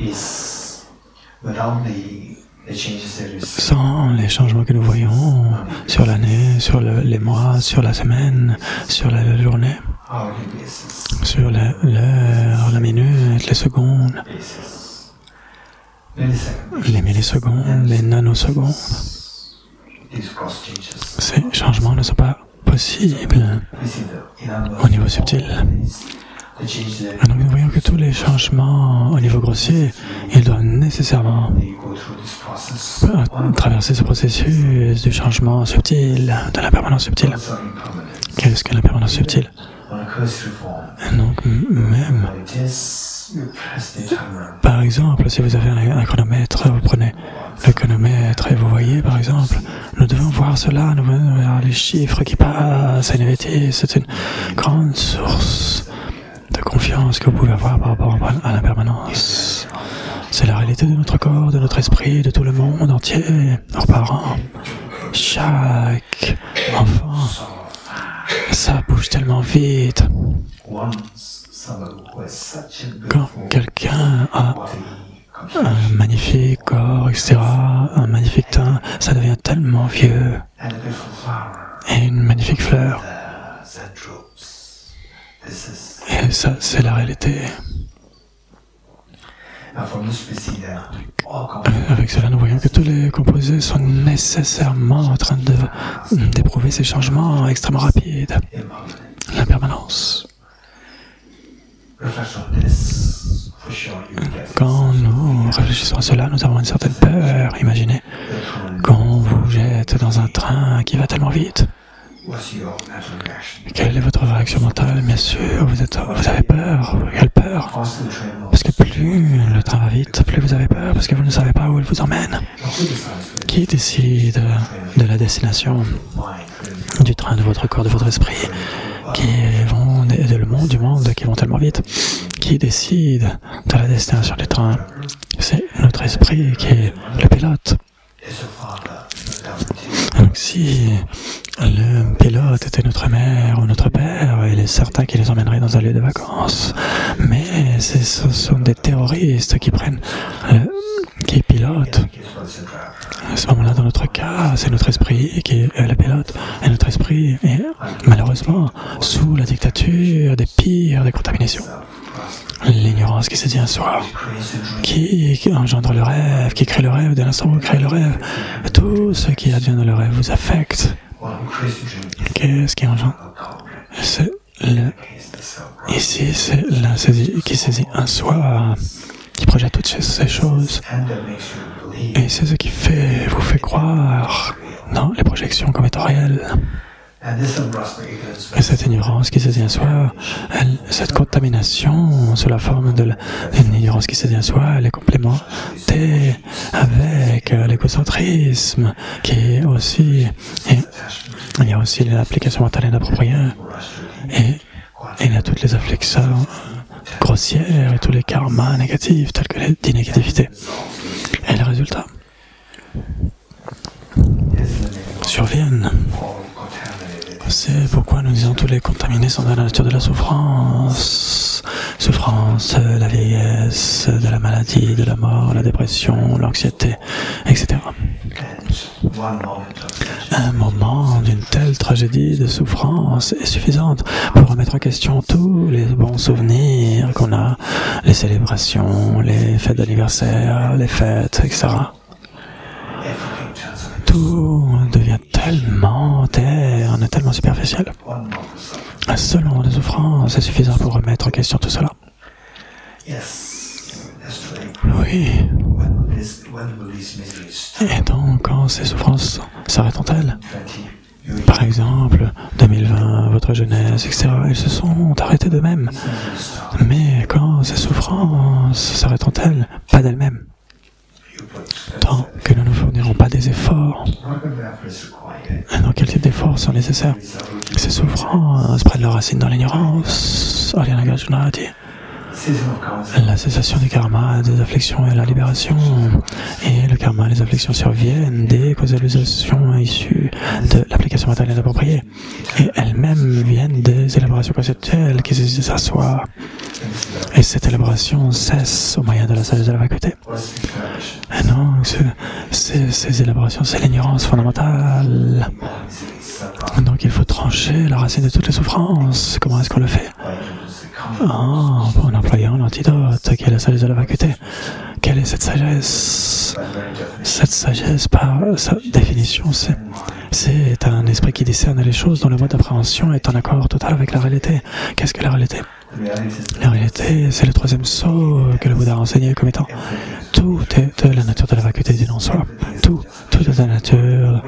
sans les changements que nous voyons sur l'année, sur les mois, sur la semaine, sur la journée, sur l'heure, la minute, les secondes, les millisecondes, les nanosecondes. Ces changements ne sont pas possibles au niveau subtil. Et donc nous voyons que tous les changements au niveau grossier, ils doivent nécessairement traverser ce processus du changement subtil, de l'impermanence subtile. Qu'est-ce que l'impermanence subtile? Et donc même, par exemple, si vous avez un chronomètre, vous prenez le chronomètre et vous voyez, par exemple, nous devons voir cela, nous devons voir les chiffres qui passent, c'est une grande source de confiance que vous pouvez avoir par rapport à l'impermanence. C'est la réalité de notre corps, de notre esprit, de tout le monde entier, leurs parents, chaque enfant. Ça bouge tellement vite. Quand quelqu'un a un magnifique corps, etc., un magnifique teint, ça devient tellement vieux. Et une magnifique fleur. Et ça, c'est la réalité. Avec cela, nous voyons que tous les composés sont nécessairement en train d'éprouver ces changements extrêmement rapides. L'impermanence. Quand nous réfléchissons à cela, nous avons une certaine peur. Imaginez qu'on vous jette dans un train qui va tellement vite. Quelle est votre réaction mentale? Bien sûr, vous avez peur. Quelle peur? Parce que plus le train va vite, plus vous avez peur, parce que vous ne savez pas où il vous emmène. Qui décide de la destination du train de votre corps, de votre esprit, qui vont du monde qui vont tellement vite? Qui décide de la destination du train? C'est notre esprit qui est le pilote. Donc si le pilote était notre mère ou notre père, il est certain qu'il les emmènerait dans un lieu de vacances. Mais ce sont des terroristes qui pilotent. À ce moment-là, dans notre cas, c'est notre esprit qui est le pilote. Et notre esprit est malheureusement sous la dictature des pires des contaminations. L'ignorance qui se dit un soir, qui engendre le rêve, qui crée le rêve, dès l'instant où vous créez le rêve, tout ce qui advient dans le rêve vous affecte. Qu'est-ce qui engendre? Ici, c'est l'insaisie qui saisit un soi, qui projette toutes ces choses. Et c'est ce qui vous fait croire dans les projections comme étant réelles. Et cette ignorance qui saisit un soi, cette contamination sous la forme d'une ignorance qui saisit un soi, elle est complémentée avec l'égocentrisme qui est aussi... il y a aussi l'application mentale inappropriée et il y a toutes les afflictions grossières et tous les karmas négatifs tels que l'innégativité. Et les résultats surviennent. C'est pourquoi nous disons tous les contaminés sont dans la nature de la souffrance. Souffrance, la vieillesse, de la maladie, de la mort, la dépression, l'anxiété, etc. Un moment d'une telle tragédie de souffrance est suffisante pour remettre en question tous les bons souvenirs qu'on a, les célébrations, les fêtes d'anniversaire, les fêtes, etc. Tout devient tellement terne, tellement superficiel. Un seul moment de souffrance est suffisant pour remettre en question tout cela. Oui. Et donc, quand ces souffrances s'arrêtent-elles? Par exemple, 2020, votre jeunesse, etc., elles se sont arrêtées d'eux-mêmes. Mais quand ces souffrances s'arrêtent-elles? Pas d'elles-mêmes. Tant que nous ne fournirons pas des efforts. Donc, quel type d'efforts sont nécessaires? Ces souffrances prennent leurs racines dans l'ignorance. La cessation du karma, des afflictions et la libération. Et le karma et les afflictions surviennent des causalisations issues de l'application matérielle appropriée. Et elles-mêmes viennent des élaborations conceptuelles qui s'assoient. Et cette élaboration cesse au moyen de la sagesse de la vacuité. Et donc, ces élaborations, c'est l'ignorance fondamentale. Donc, il faut trancher la racine de toutes les souffrances. Comment est-ce qu'on le fait? En employant l'antidote, qui est la sagesse de la vacuité. Quelle est cette sagesse? Cette sagesse, par sa définition, c'est un esprit qui discerne les choses dont le mode d'appréhension est en accord total avec la réalité. Qu'est-ce que la réalité? La réalité, c'est le troisième saut que le Bouddha a enseigné comme étant tout est de la nature de la vacuité du non-soi. Tout est de la nature.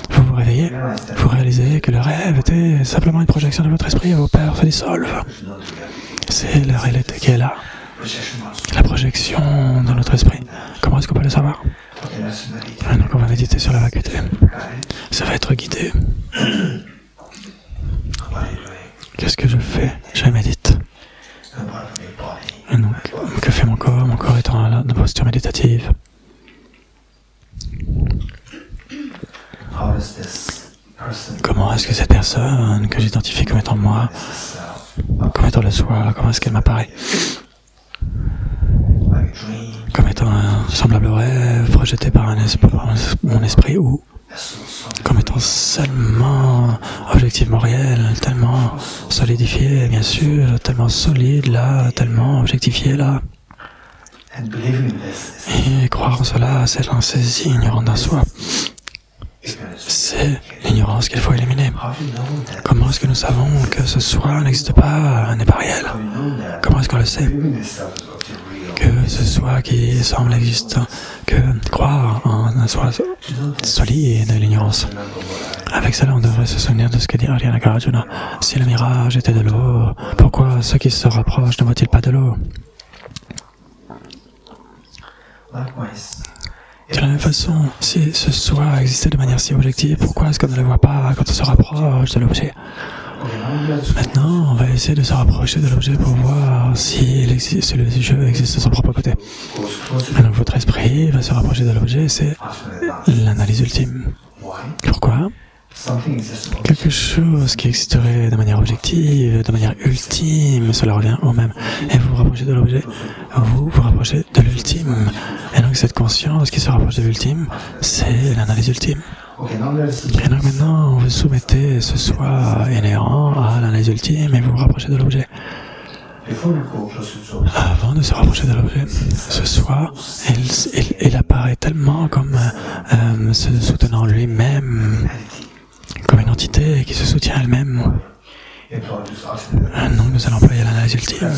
Vous vous réveillez, vous réalisez que le rêve était simplement une projection de votre esprit et vos peurs se dissolvent. C'est la réalité qui est là. La projection de notre esprit. Comment est-ce qu'on peut le savoir? Donc on va méditer sur la vacuité. Ça va être guidé. Qu'est-ce que je fais? Je médite. Et donc, que fait mon corps? Mon corps est en posture méditative. Comment est-ce que cette personne que j'identifie comme étant moi, comme étant le soi, comment est-ce qu'elle m'apparaît? Comme étant un semblable rêve projeté par mon esprit, ou comme étant seulement objectivement réel, tellement solidifié, bien sûr, tellement solide là, tellement objectifié là. Et croire en cela, c'est l'insaisie ignorante d'un soi. C'est l'ignorance qu'il faut éliminer. Comment est-ce que nous savons que ce soi n'existe pas, n'est pas réel? Comment est-ce qu'on le sait? Que ce soi qui semble existant, que croire en un soi solide de l'ignorance. Avec cela, on devrait se souvenir de ce que dit Arya Nagarjuna. Si le mirage était de l'eau, pourquoi ceux qui se rapprochent ne voient-ils pas de l'eau? De la même façon, si ce soi existait de manière si objective, pourquoi est-ce qu'on ne le voit pas quand on se rapproche de l'objet? Maintenant, on va essayer de se rapprocher de l'objet pour voir si le jeu existe de son propre côté. Alors votre esprit va se rapprocher de l'objet, c'est l'analyse ultime. Pourquoi? Quelque chose qui existerait de manière objective, de manière ultime, cela revient au même. Et vous vous rapprochez de l'objet, vous vous rapprochez de l'ultime. Et donc cette conscience qui se rapproche de l'ultime, c'est l'analyse ultime. Et donc maintenant, vous soumettez ce soi inhérent à l'analyse ultime et vous vous rapprochez de l'objet. Avant de se rapprocher de l'objet, ce soi, il apparaît tellement comme se soutenant lui-même, comme une entité qui se soutient elle-même. Donc nous allons employer l'analyse ultime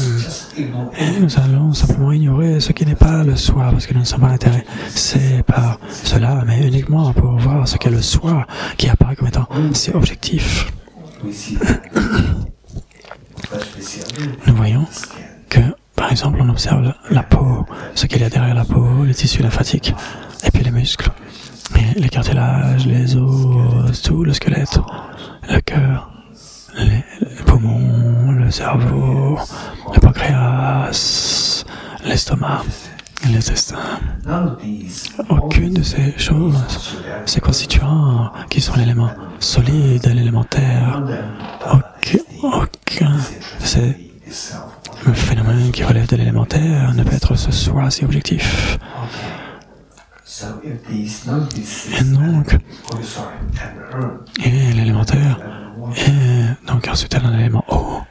et nous allons simplement ignorer ce qui n'est pas le soi parce que nous ne sommes pas intéressés par cela, mais uniquement pour voir ce qu'est le soi qui apparaît comme étant si objectif. Nous voyons que, par exemple, on observe la peau, ce qu'il y a derrière la peau, les tissus lymphatiques, et puis les muscles, et les cartilages, les os, tout le squelette, le cœur, les poumons, le cerveau, le pancréas, l'estomac, l'intestin. Aucune de ces choses, ces constituants qui sont l'élément solide, l'élémentaire, aucun de ces phénomènes qui relèvent de l'élémentaire ne peut être ce soi si objectif. Et donc, et l'élémentaire est donc ensuite un élément haut.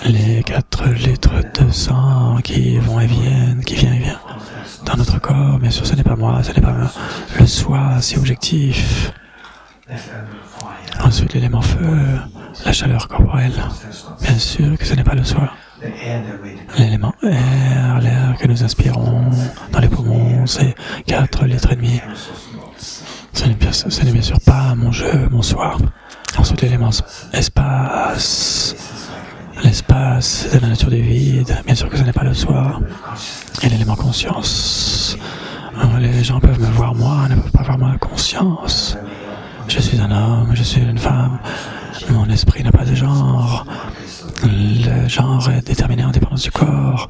Les 4 litres de sang qui vont et viennent, qui vient et vient dans notre corps, bien sûr ce n'est pas moi, ce n'est pas le soi si objectif. Ensuite l'élément feu, la chaleur corporelle, bien sûr que ce n'est pas le soi. L'élément air, l'air que nous inspirons dans les poumons, c'est 4 litres et demi. Ce n'est bien sûr pas mon jeu, mon soi. Ensuite l'élément espace. L'espace, c'est de la nature du vide. Bien sûr que ce n'est pas le soi. Et l'élément conscience. Les gens peuvent me voir moi, ne peuvent pas voir ma conscience. Je suis un homme, je suis une femme. Mon esprit n'a pas de genre. Le genre est déterminé en dépendance du corps.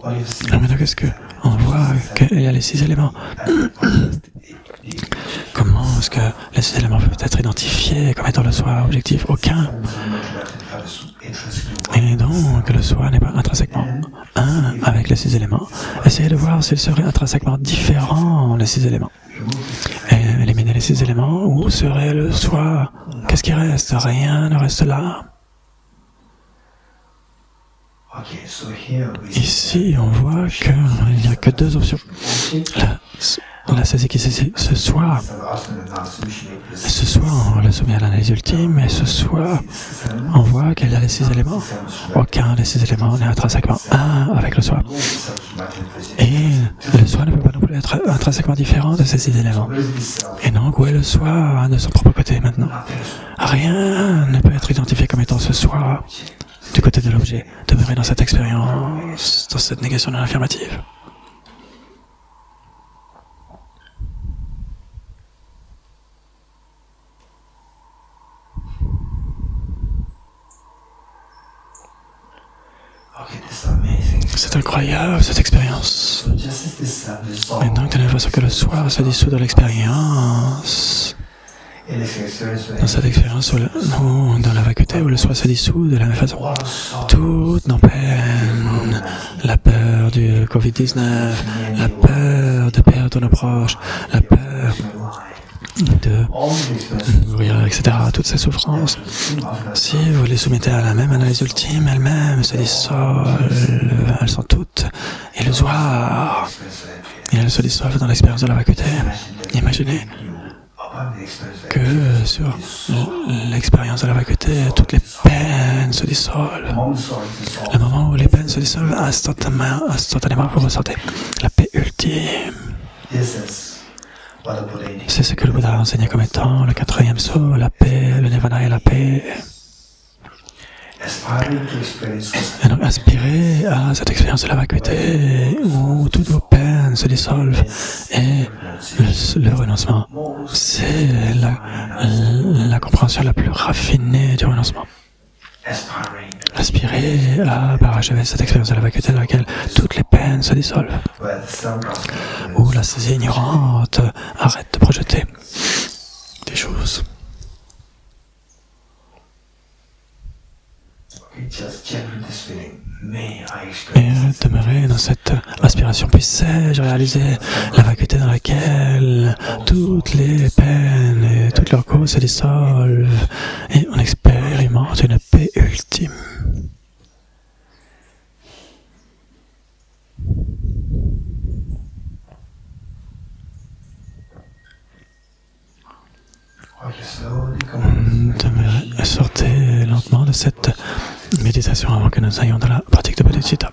Alors maintenant, qu'est-ce que on voit qu'il y a les 6 éléments. Comment est-ce que les 6 éléments peuvent être identifiés comme étant le soi objectif? Aucun. Et donc, le soi n'est pas intrinsèquement un avec les 6 éléments. Essayez de voir s'il serait intrinsèquement différent, les 6 éléments. Et éliminer les 6 éléments, où serait le soi? Qu'est-ce qui reste? Rien ne reste là. Ici, on voit qu'il n'y a que 2 options. la saisie qui saisit ce soi. Et ce soi, on le soumet à l'analyse ultime, et ce soi, on voit qu'il y a les 6 éléments. Aucun des 6 éléments n'est intrinsèquement un avec le soi. Et le soi ne peut pas non plus être intrinsèquement différent de ces 6 éléments. Et donc, où est le soi de son propre côté maintenant? Rien ne peut être identifié comme étant ce soi du côté de l'objet. Demeurer dans cette expérience, dans cette négation de l'affirmative. C'est incroyable cette expérience. Et donc, de la même façon que le soi se dissout dans l'expérience, dans cette expérience où, dans la vacuité où le soi se dissout, de la même façon, toutes nos peines, la peur du Covid-19, la peur de perdre nos proches, la peur de mourir, etc., toutes ces souffrances, si vous les soumettez à la même analyse ultime, elles-mêmes se dissolvent, elles sont toutes illusoires, et elles se dissolvent dans l'expérience de la vacuité. Imaginez que sur l'expérience de la vacuité, toutes les peines se dissolvent. Le moment où les peines se dissolvent, instantanément vous ressentez la paix ultime. C'est ce que le Bouddha a enseigné comme étant le 4e saut, la paix, le nirvana et la paix. Et donc, aspirez à cette expérience de la vacuité où toutes vos peines se dissolvent et le renoncement, c'est la compréhension la plus raffinée du renoncement. Aspirez à parachever cette expérience de la vacuité dans laquelle toutes les peines se dissolvent, où la saisie ignorante arrête de projeter des choses. Et demeurer dans cette aspiration, puisse-je réaliser la vacuité dans laquelle toutes les peines et toutes leurs causes se dissolvent et on expérimente une paix ultime. Sortez lentement de cette méditation avant que nous ayons dans la pratique de Bodhicitta.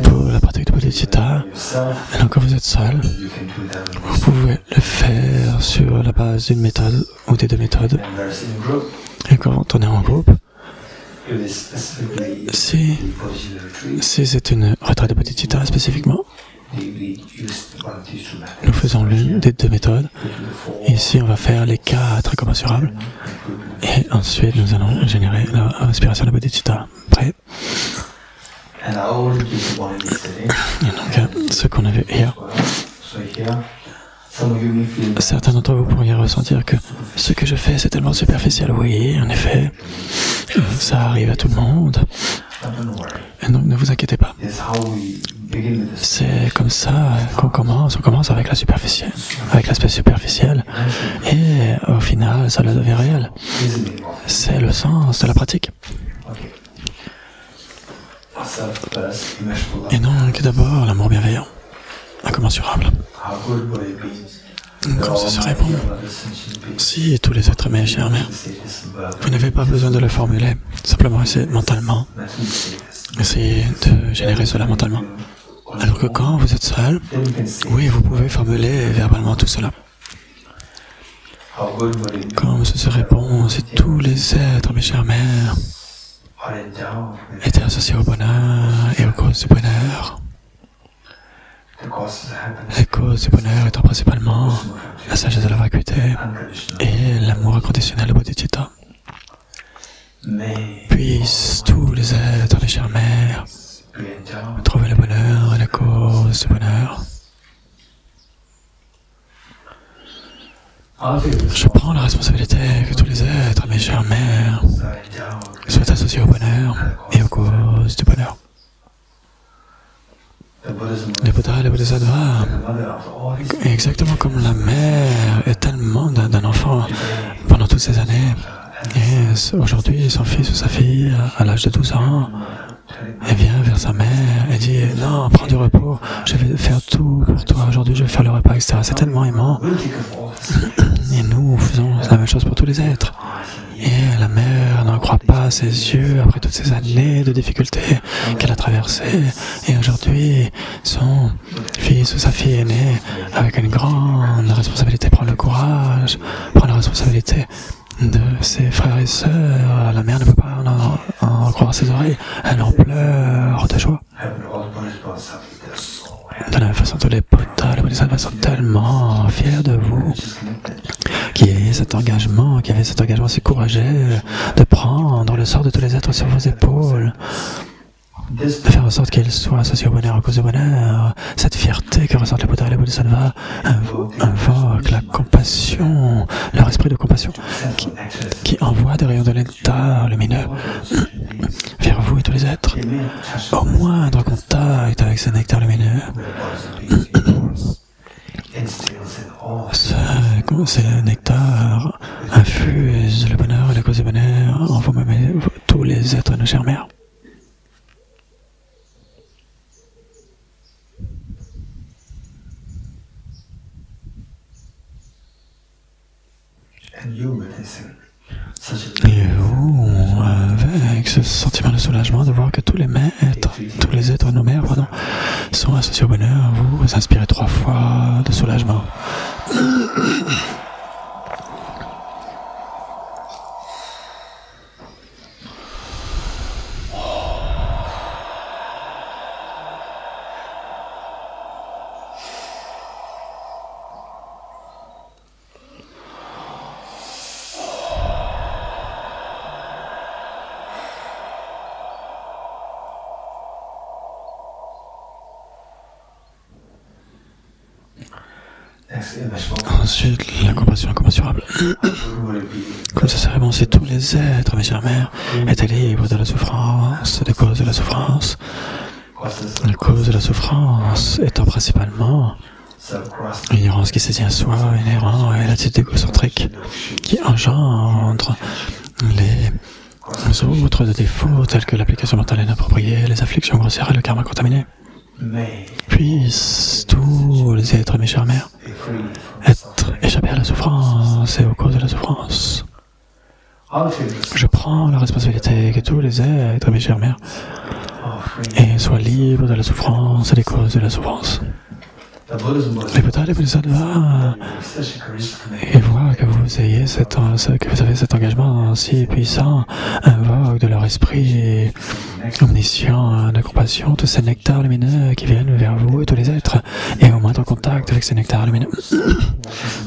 Pour la pratique de Bodhicitta, et donc quand vous êtes seul, vous pouvez le faire sur la base d'une méthode ou des 2 méthodes. Et quand on est en groupe, si c'est une retraite de Bodhicitta spécifiquement, nous faisons l'une des 2 méthodes. Ici, on va faire les 4 incommensurables. Et ensuite, nous allons générer l'inspiration de Bodhicitta. Prêt? Et donc, ce qu'on a vu hier, certains d'entre vous pourriez ressentir que ce que je fais, c'est tellement superficiel. Oui, en effet, ça arrive à tout le monde. Et donc, ne vous inquiétez pas. C'est comme ça qu'on commence. On commence avec la superficielle, avec l'aspect superficiel. Et au final, ça devient réel. C'est le sens de la pratique. Et donc, d'abord, l'amour bienveillant, incommensurable. Comme ce serait bon si tous les êtres, mes chers mères, vous n'avez pas besoin de le formuler, simplement essayez mentalement, essayez de générer cela mentalement. Alors que quand vous êtes seul, oui, vous pouvez formuler verbalement tout cela. Comme ce serait bon si tous les êtres, mes chères mères, étaient associés au bonheur et aux causes du bonheur. Les causes du bonheur étant principalement la sagesse de la vacuité et l'amour inconditionnel de Bodhicitta. Puissent tous les êtres, mes chères mères, trouver le bonheur et la cause du bonheur. Je prends la responsabilité que tous les êtres, mes chères mères, soient associés au bonheur et aux causes du bonheur. Les Bouddhas et les Bodhisattvas, exactement comme la mère est tellement d'un enfant pendant toutes ces années, et aujourd'hui son fils ou sa fille, à l'âge de 12 ans, elle vient vers sa mère et dit « Non, prends du repos, je vais faire tout pour toi, aujourd'hui je vais faire le repas, etc. » C'est tellement aimant. Et nous faisons la même chose pour tous les êtres. Et la mère n'en croit pas à ses yeux après toutes ces années de difficultés qu'elle a traversées. Et aujourd'hui, son fils ou sa fille aînée, avec une grande responsabilité, prend le courage, prend la responsabilité de ses frères et sœurs. La mère ne peut pas en croire ses oreilles. Elle en pleure de joie. De la même façon, tous les Bouddhas, les Bodhisattvas sont tellement fiers de vous, qui avez cet engagement si courageux de prendre le sort de tous les êtres sur vos épaules, de faire en sorte qu'ils soient associés au bonheur à cause du bonheur. Cette fierté que ressentent les Bouddhas et les Bodhisattvas invoque la compassion, leur esprit de compassion, qui envoie des rayons de nectar lumineux vers vous et tous les êtres. Au moindre contact avec ce nectar lumineux, ce nectar infuse le bonheur et la cause du bonheur en vous-même et tous les êtres de nos chères mères. Et vous, avec ce sentiment de soulagement de voir que tous les êtres de nos mères, sont associés au bonheur, vous inspirez 3 fois de soulagement. Ensuite, la compassion incommensurable. Comme ça serait bon si tous les êtres, mes chères mères, étaient libres de la souffrance, des causes de la souffrance. La cause de la souffrance étant principalement l'ignorance qui saisit un soi inhérent et l'attitude égocentrique qui engendre les autres de défauts tels que l'application mentale inappropriée, les afflictions grossières et le karma contaminé. Puissent tous les êtres, mes chères mères, être échappés à la souffrance et aux causes de la souffrance. Je prends la responsabilité que tous les êtres, mes chères mères, soient libres de la souffrance et des causes de la souffrance. Les Bouddhas et les Bodhisattvas, et voient que vous avez cet engagement si puissant, invoquent de leur esprit omniscient de compassion tous ces nectars lumineux qui viennent vers vous et tous les êtres, et au moindre contact avec ces nectars lumineux,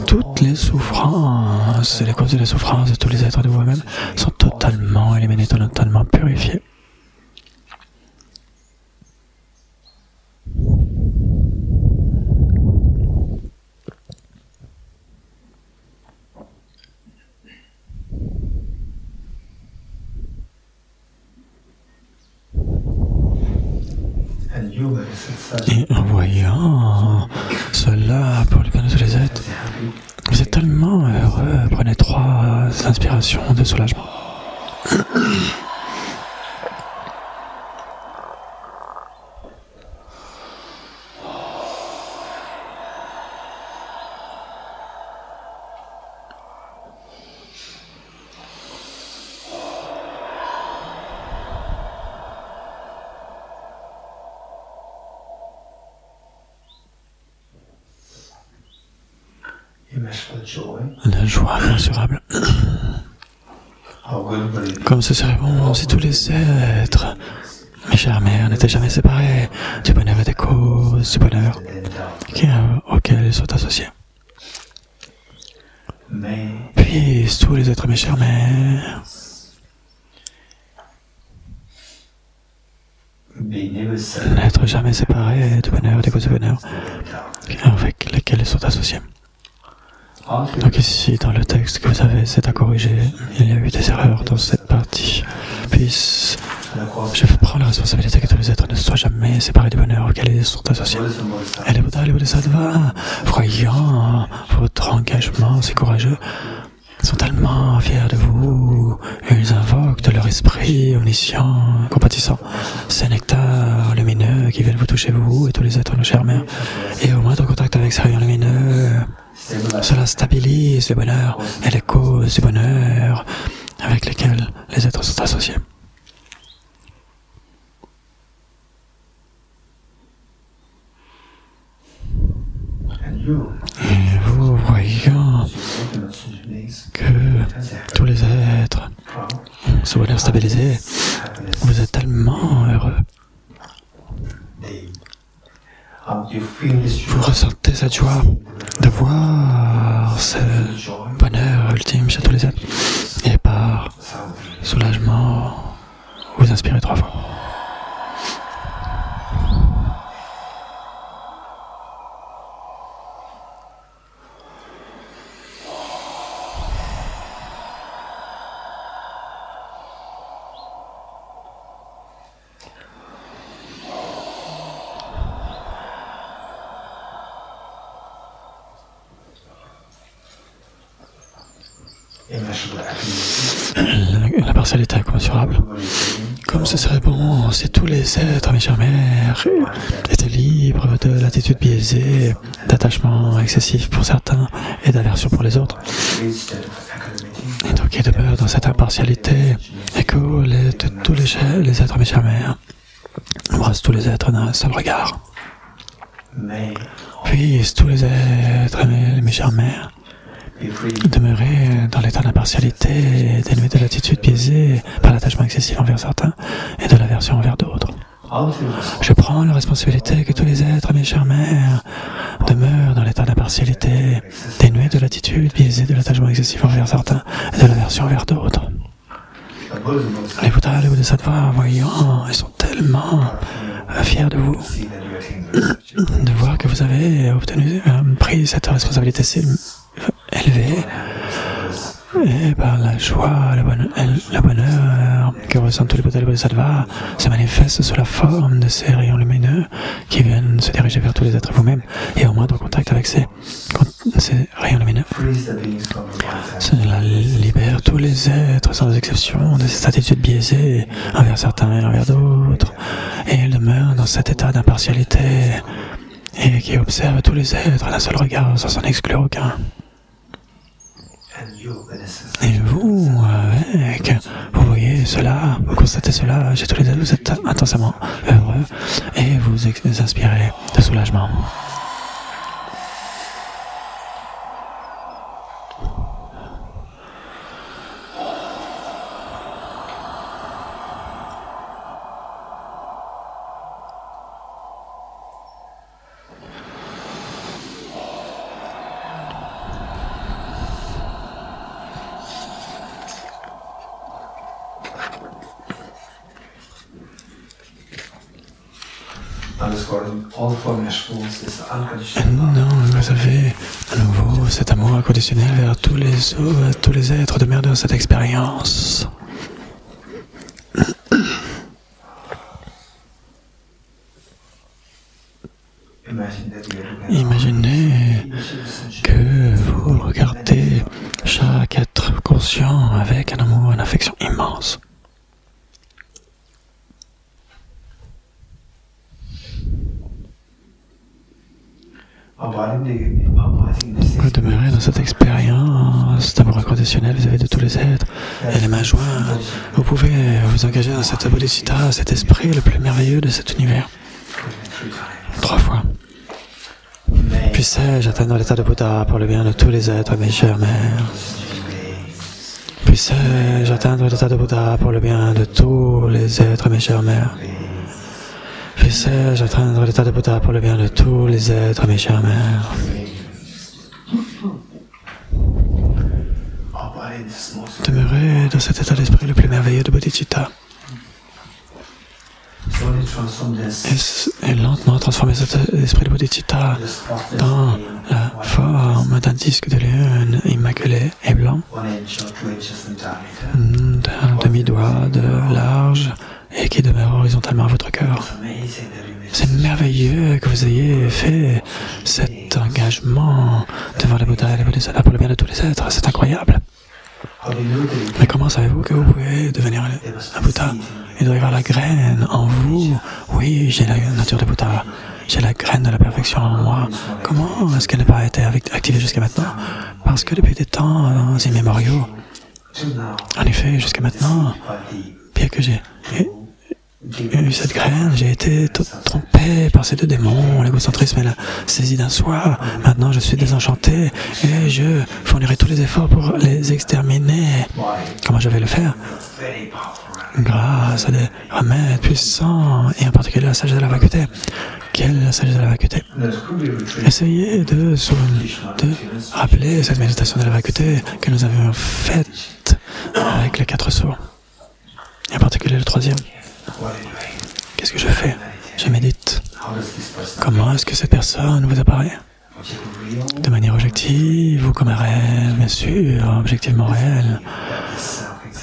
toutes les souffrances et les causes de la souffrance de tous les êtres de vous-même sont totalement éliminées, totalement purifiées. Et en voyant cela pour le bien de tous les êtres, vous êtes tellement heureux, prenez 3 inspirations de soulagement. La joie incommensurable. Comme ce serait bon si tous les êtres, mes chères mères, n'étaient jamais séparés du bonheur et des causes du bonheur auxquelles ils sont associés. Puissent tous les êtres, mes chères mères, n'être jamais séparés du bonheur et des causes du bonheur avec lesquelles ils sont associés. Donc ici, dans le texte que vous avez, c'est à corriger. Il y a eu des erreurs dans cette partie. Puis, je prends la responsabilité que tous les êtres ne soient jamais séparés du bonheur auquel ils sont associés. Et les Bouddhas et les Bodhisattvas, voyant votre engagement si courageux, sont tellement fiers de vous, et ils invoquent de leur esprit omniscient, compatissant, ces nectars lumineux qui viennent vous toucher, vous et tous les êtres, nos chères mères. Et au moindre contact avec ces rayons lumineux, cela stabilise le bonheur et les causes du bonheur avec lesquelles les êtres sont associés. Et vous voyant que tous les êtres ont ce bonheur stabilisé, vous êtes tellement heureux. Vous ressentez cette joie de voir ce bonheur ultime chez tous les êtres. Et par soulagement, vous inspirez 3 fois. La partialité incommensurable. Comme ce serait bon si tous les êtres, mes chères mères, étaient libres de l'attitude biaisée, d'attachement excessif pour certains et d'aversion pour les autres. Et donc ils demeurent dans cette impartialité et que tous les êtres, mes chères mères, embrassent tous les êtres d'un seul regard. Puissent tous les êtres, mes chères mères, demeurer dans l'état d'impartialité, dénué de l'attitude biaisée par l'attachement excessif envers certains et de l'aversion envers d'autres. Je prends la responsabilité que tous les êtres, mes chères mères, demeurent dans l'état d'impartialité, dénué de l'attitude biaisée de l'attachement excessif envers certains et de l'aversion envers d'autres. Les Bouddhas, les Bodhisattvas, voyant, ils sont tellement fiers de vous, de voir que vous avez pris cette responsabilité si élevée, et par la joie, le bonheur que ressentent tous les Bouddhas et les Bodhisattvas se manifeste sous la forme de ces rayons lumineux qui viennent se diriger vers tous les êtres vous-même, et au moindre contact avec ces rayons lumineux, cela libère tous les êtres sans exception de cette attitude biaisée envers certains et envers d'autres, et ils demeurent dans cet état d'impartialité et qui observe tous les êtres d'un seul regard sans s'en exclure aucun. Et vous, vous voyez cela, vous constatez cela chez tous les êtres, vous êtes intensément heureux et vous inspirez de soulagement. Non, vous avez à nouveau cet amour inconditionnel vers tous les êtres demeurent dans cette expérience. Imaginez que vous regardez chaque être conscient avec un amour, une affection immense. Vous demeurez dans cette expérience d'amour inconditionnel vis-à-vis de tous les êtres, et les mains jointes, vous pouvez vous engager dans cette bodhisattva, cet esprit le plus merveilleux de cet univers. 3 fois. Puissais-je atteindre l'état de Bouddha pour le bien de tous les êtres, mes chères mères. Puissais-je atteindre l'état de Bouddha pour le bien de tous les êtres, mes chères mères. Nourrissez, j'atteindrai l'état de Bouddha pour le bien de tous les êtres, mes chères mères. Demeurez dans cet état d'esprit le plus merveilleux de Bodhicitta. Et lentement transformer cet esprit de Bodhicitta dans la forme d'un disque de lune immaculé et blanc, d'un demi-doigt de large et qui demeure horizontalement à votre cœur. C'est merveilleux que vous ayez fait cet engagement devant le Bouddha et le Bodhisattva pour le bien de tous les êtres. C'est incroyable. Mais comment savez-vous que vous pouvez devenir un Bouddha? Il doit y avoir la graine en vous. Oui, j'ai la nature de Bouddha. J'ai la graine de la perfection en moi. Comment est-ce qu'elle n'a pas été activée jusqu'à maintenant? Parce que depuis des temps immémoriaux, en effet, jusqu'à maintenant, bien que j'ai eu cette graine, j'ai été trompé par ces deux démons, l'égocentrisme et la saisie d'un soi. Maintenant, je suis désenchanté et je fournirai tous les efforts pour les exterminer. Comment je vais le faire? Grâce à des remèdes puissants et en particulier la sagesse de la vacuité. Quelle est la sagesse de la vacuité? Essayez de rappeler cette méditation de la vacuité que nous avions faite avec les 4 sauts, et en particulier le 3e. Qu'est-ce que je fais? Je médite. Comment est-ce que cette personne vous apparaît? De manière objective ou comme un rêve? Bien sûr, objectivement réel.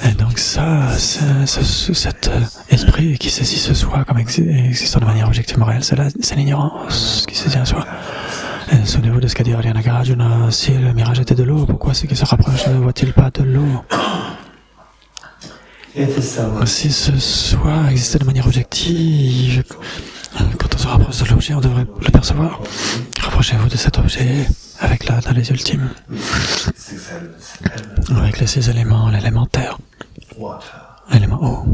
Et donc ça, cet esprit qui saisit ce soi comme existant de manière objectivement réelle, c'est l'ignorance qui saisit un soi. Souvenez-vous de ce qu'a dit Ariana Nagarjuna, si le mirage était de l'eau, pourquoi ceux qui se rapprochent ne voient-ils pas de l'eau? Si ce soi existait de manière objective, quand on se rapproche de l'objet, on devrait le percevoir. Rapprochez-vous de cet objet avec l'analyse ultime, avec les 6 éléments, l'élémentaire, l'élément eau,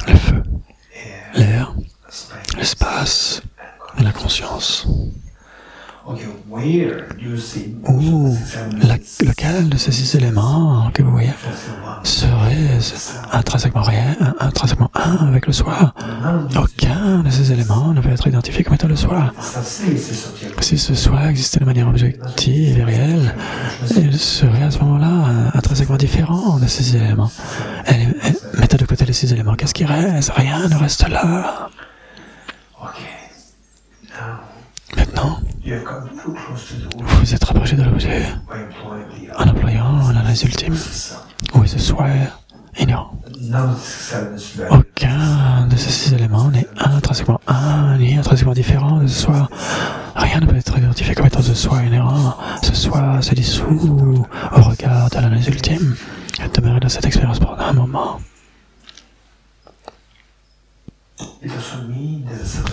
le feu, l'air, l'espace et la conscience. Lequel de ces 6 éléments que vous voyez serait intrinsèquement un avec le soi? Aucun de ces éléments ne peut être identifié comme étant le soi. Si ce soi existait de manière objective et réelle, il serait à ce moment-là intrinsèquement différent de ces éléments. Mettez de côté les 6 éléments. Qu'est-ce qui reste? Rien ne reste là. Maintenant, vous vous êtes rapproché de l'objet en employant l'analyse ultime. Oui, ce soi est ignorant. Aucun de ces 6 éléments n'est intrinsèquement ni intrinsèquement différent de ce soi. Rien ne peut être identifié comme étant ce soi inhérent. Ce soi se dissout au regard de l'analyse ultime. Demeurez dans cette expérience pendant un moment.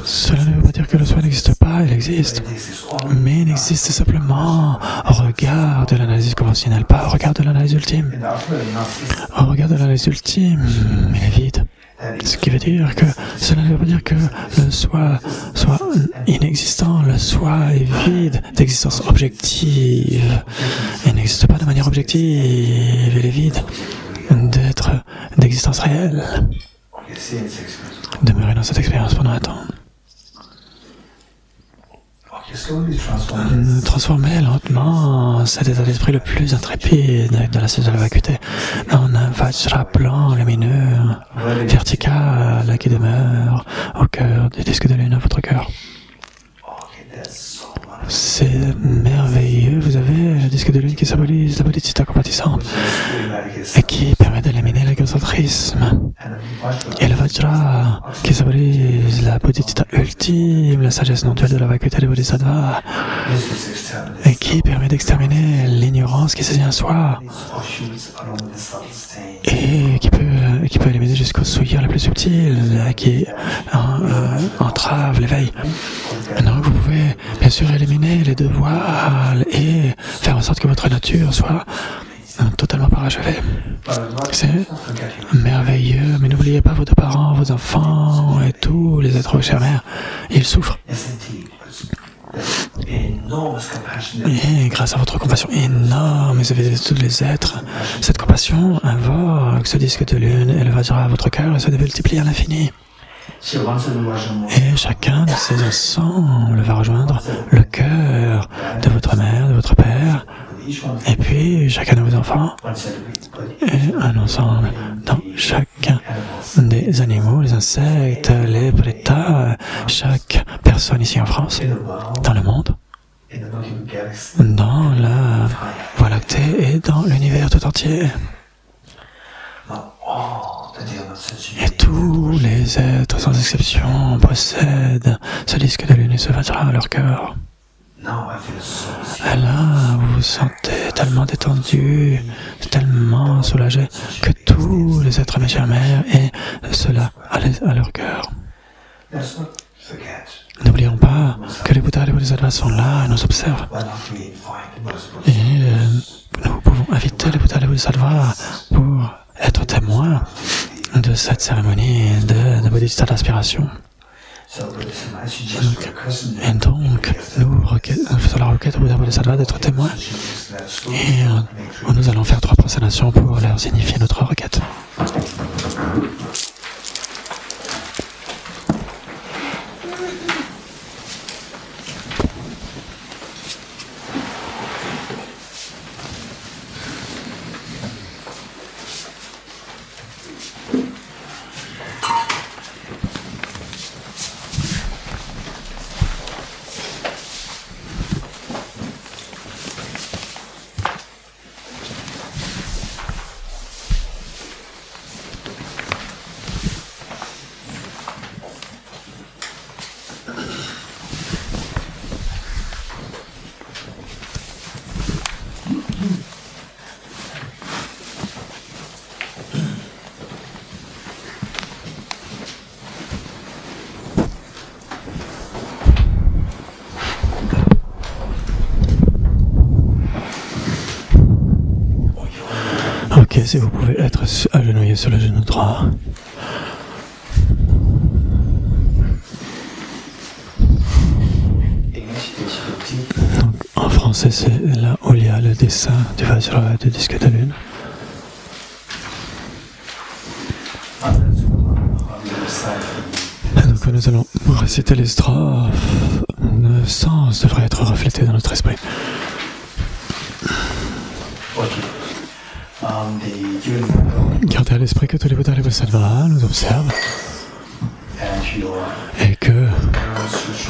Cela ne veut pas dire que le soi n'existe pas, il existe. Mais il existe simplement au regard de l'analyse conventionnelle, pas au regard de l'analyse ultime. Au regard de l'analyse ultime, il est vide. Ce qui veut dire que cela ne veut pas dire que le soi soit inexistant. Le soi est vide d'existence objective. Il n'existe pas de manière objective, il est vide d'existence réelle. Demeurez dans cette expérience pendant un temps. Transformez lentement cet état d'esprit le plus intrépide de la sagesse de la vacuité en un vajra blanc, lumineux, vertical qui demeure au cœur du disque de lune à votre cœur. C'est merveilleux, vous avez le disque de lune qui symbolise la bodhicitta compatissante et qui permet d'éliminer l'égocentrisme. Et le vajra qui symbolise la bodhicitta ultime, la sagesse non duelle de la vacuité des bodhisattvas et qui permet d'exterminer l'ignorance qui saisit un soi et qui peut éliminer jusqu'aux souillures les plus subtiles qui entravent l'éveil. Donc vous pouvez bien sûr éliminer les 2 voiles et faire en sorte que votre nature soit totalement parachevée. C'est merveilleux, mais n'oubliez pas vos 2 parents, vos enfants et tous les êtres, chère mère, ils souffrent. Et grâce à votre compassion énorme, vous avez tous les êtres, cette compassion invoque ce disque de lune et le vajra à votre cœur et se démultiplie à l'infini. Et chacun de ces ensembles va rejoindre le cœur de votre mère, de votre père, et puis chacun de vos enfants, et un ensemble dans chacun des animaux, les insectes, les prétas, chaque personne ici en France, dans le monde, dans la Voie lactée et dans l'univers tout entier. Et tous les êtres, sans exception, possèdent ce disque de lune et ce vajra à leur cœur. Et là, vous vous sentez tellement détendu, tellement soulagé, que tous les êtres, mes chères mères, aient cela à leur cœur. N'oublions pas que les Bouddhas et les Bodhisattvas sont là et nous observent. Et nous pouvons inviter les Bouddhas et les Bodhisattvas pour être témoins de cette cérémonie de Bodhisattva d'inspiration. Et donc, nous faisons la requête au Bouddha Bodhisattva d'être témoins. Et nous allons faire 3 prosternations pour leur signifier notre requête. Ok, si vous pouvez être agenouillé sur le genou droit. Donc, en français, c'est là où il y a le dessin du Vajra et du disque de lune. Et donc, nous allons réciter les strophes. Le sens devrait être reflété dans notre esprit. Gardez à l'esprit que tous les Bouddhas et les Bodhisattvas nous observent et que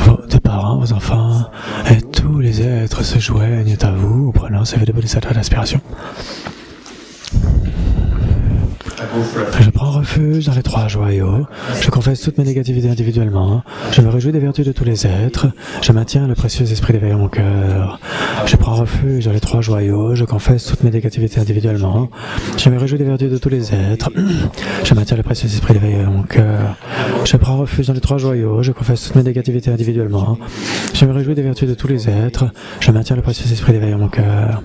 vos parents, vos enfants et tous les êtres se joignent à vous en prenant ces vies de Bodhisattva d'inspiration. Je prends refuge dans les 3 joyaux, je confesse toutes mes négativités individuellement, je me réjouis des vertus de tous les êtres, je maintiens le précieux esprit d'éveil en mon cœur. Je prends refuge dans les 3 joyaux, je confesse toutes mes négativités individuellement, je me réjouis des vertus de tous les êtres, je maintiens le précieux esprit d'éveil en mon cœur. Je prends refuge dans les 3 joyaux, je confesse toutes mes négativités individuellement, je me réjouis des vertus de tous les êtres, je maintiens le précieux esprit d'éveil en mon cœur.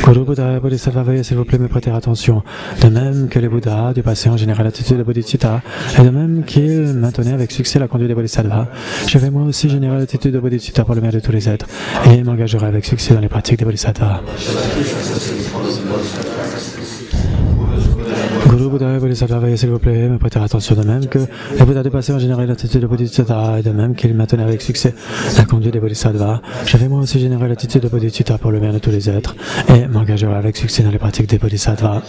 Guru Bouddha et Bodhisattva, veuillez s'il vous plaît me prêter attention. De même que les Bouddhas du passé ont généré l'attitude de Bodhicitta, et de même qu'ils maintenaient avec succès la conduite des Bodhisattvas, je vais moi aussi générer l'attitude de Bodhicitta pour le bien de tous les êtres, et m'engagerai avec succès dans les pratiques des Bodhisattvas. Guru Bouddha et Bodhisattva, veuillez s'il vous plaît me prêter attention, de même que les Bouddhas du passé ont généré l'attitude de Bodhicitta, et de même qu'ils maintenaient avec succès la conduite des Bodhisattvas, je vais moi aussi générer l'attitude de Bodhicitta pour le bien de tous les êtres, et m'engagerai avec succès dans les pratiques des Bodhisattvas.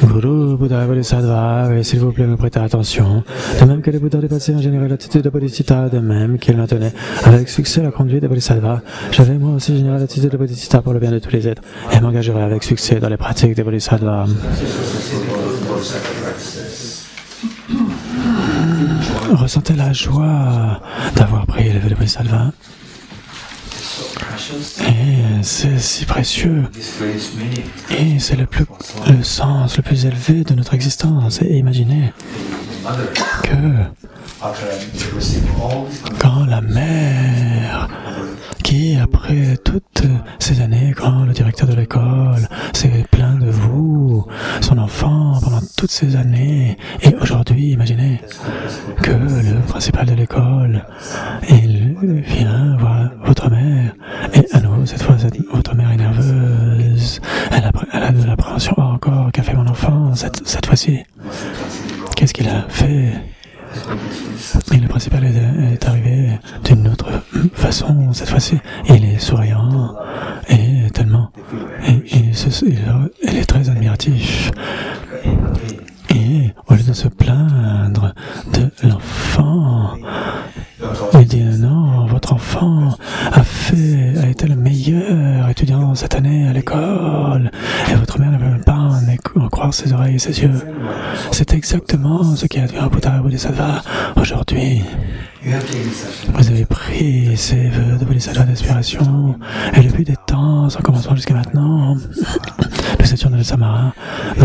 Guru Bouddha et Bodhisattva, veuillez s'il vous plaît me prêter attention, de même que les Bouddhas du passé ont généré l'attitude de Bodhicitta, de même qu'ils maintenaient avec succès la conduite des Bodhisattvas, je vais moi aussi générer l'attitude de Bodhicitta pour le bien de tous les êtres, et m'engagerai avec succès dans les pratiques des Bodhisattvas. Ressentez la joie d'avoir pris les Bodhisattvas. Et c'est si précieux. Et c'est le sens le plus élevé de notre existence. Et imaginez que quand la mère, qui après toutes ces années, quand le directeur de l'école s'est plaint de vous, son enfant, pendant toutes ces années, et aujourd'hui, imaginez que le principal de l'école, il vient voir votre mère, et à nouveau, cette fois, votre mère est nerveuse, elle a de l'appréhension, encore, qu'a fait mon enfant, cette fois-ci. qu'il a fait. Et le principal est arrivé d'une autre façon cette fois-ci. Il est souriant et tellement. Il est très admiratif. Et au lieu de se plaindre de l'enfant, il dit non, votre enfant a été le meilleur étudiant cette année à l'école et votre mère ne peut même pas en croire ses oreilles et ses yeux. C'est exactement ce qui advient à Buddha Bodhisattva aujourd'hui. Vous avez pris ces vœux de Bodhisattva d'inspiration et depuis des temps, sans commencement jusqu'à maintenant, nous étions dans le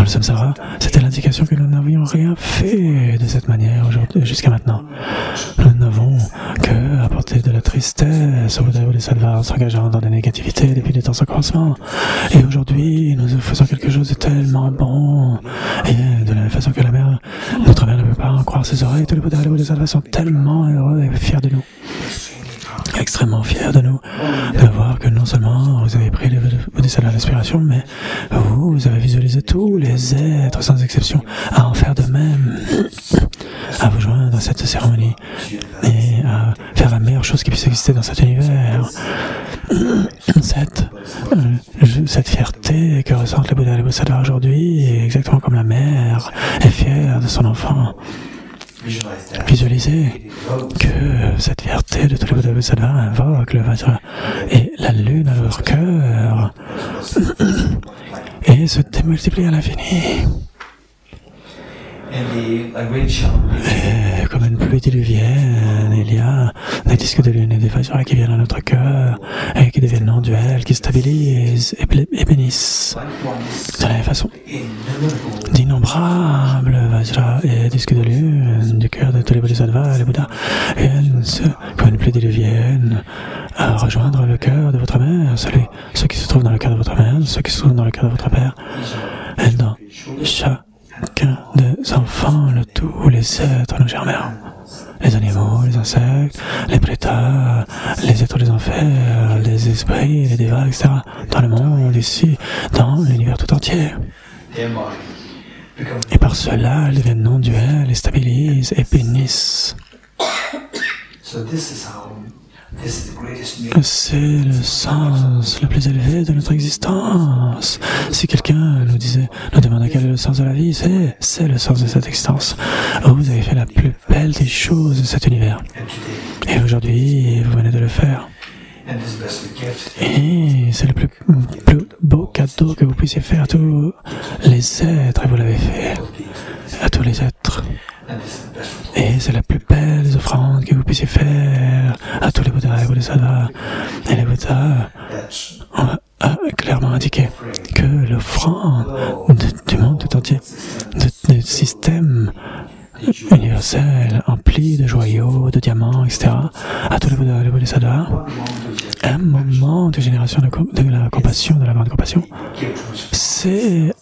samsara, c'était l'indication que nous n'avions rien fait de cette manière aujourd'hui jusqu'à maintenant. Nous n'avons que apporté de la tristesse au Bouddha Bodhisattva en s'engageant dans la négativité depuis des temps sans commencement. Et aujourd'hui, nous faisons quelque chose de tellement bon. Et de la même façon que notre mère ne peut pas en croire ses oreilles, tous les Bouddhas et les Bodhisattvas sont tellement heureux et fiers de nous. Extrêmement fiers de nous, de voir que non seulement vous avez pris le Bodhisattva d'inspiration, mais vous avez visualisé tous les êtres sans exception à en faire de même, à vous joindre à cette cérémonie et à faire la meilleure chose qui puisse exister dans cet univers. Cette fierté que ressentent les Bouddhas et les Bodhisattvas aujourd'hui est exactement comme la mère est fière de son enfant. Visualisez que cette fierté de tous les Bouddhas et les Bodhisattvas invoque le Vajra et la lune à leur cœur et se démultiplie à l'infini. Et comme une pluie diluvienne, il y a des disques de lune et des Vajras qui viennent à notre cœur et qui deviennent non-duels, qui stabilisent et bénissent. De la même façon, d'innombrables Vajras et disques de lune du cœur de tous les Bodhisattvas et les Bouddhas viennent comme une pluie diluvienne à rejoindre le cœur de votre mère, ceux qui se trouvent dans le cœur de votre mère, ceux qui se trouvent dans le cœur de votre père, et dans chacun des enfants, tous les êtres nous germèrent. Les animaux, les insectes, les prétas, les êtres des enfers, les esprits, les dévas, etc. Dans le monde, ici, dans l'univers tout entier. Et par cela, ils deviennent non-duels, les stabilisent et bénissent. C'est le sens le plus élevé de notre existence. Si quelqu'un nous demandait quel est le sens de la vie, c'est le sens de cette existence. Vous avez fait la plus belle des choses de cet univers. Et aujourd'hui, vous venez de le faire. Et c'est le plus beau cadeau que vous puissiez faire à tous les êtres, et vous l'avez fait à tous les êtres. Et c'est la plus belle des offrandes que vous puissiez faire à tous les Bouddhas et les Bodhisattvas. Et les Bouddhas ont clairement indiqué que l'offrande du monde tout entier, du système universel empli de joyaux, de diamants, etc., à tous les Bouddhas et les Bodhisattvas, un moment de génération de la compassion, de la grande compassion, c'est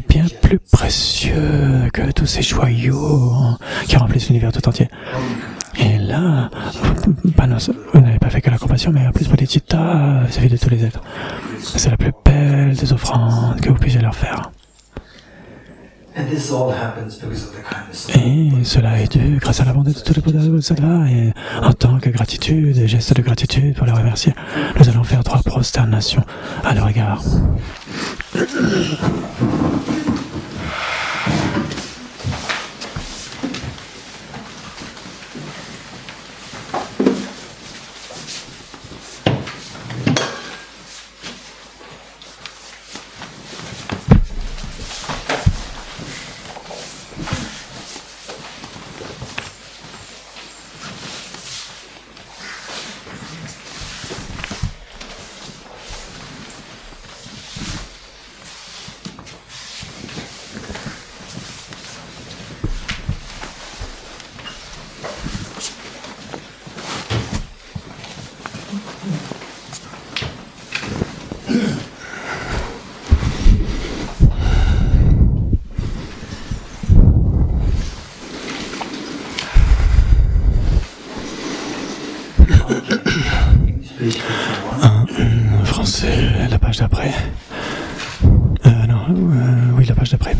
bien plus précieux que tous ces joyaux qui remplissent l'univers tout entier. Et là, vous n'avez pas fait que la compassion, mais en plus bodhicitta vis-à-vis de tous les êtres. C'est la plus belle des offrandes que vous puissiez leur faire. Et cela est dû grâce à la bonté de tous les Bouddhas et Bodhisattvas, et en tant que gratitude, et geste de gratitude pour les remercier, nous allons faire 3 prosternations à leur égard. Français, la page d'après. Oui, la page d'après.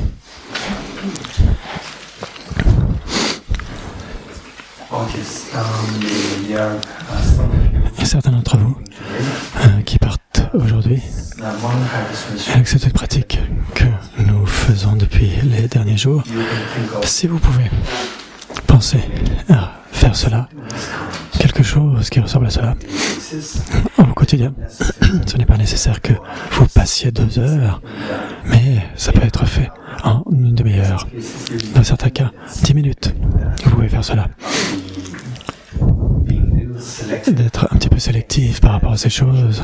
Il y a certains d'entre vous qui partent aujourd'hui avec cette pratique que nous faisons depuis les derniers jours. Si vous pouvez penser à faire cela, quelque chose qui ressemble à cela, au quotidien, ce n'est pas nécessaire que vous passiez 2 heures, mais ça peut être fait en une demi-heure. Dans certains cas, 10 minutes, vous pouvez faire cela. D'être un petit peu sélectif par rapport à ces choses,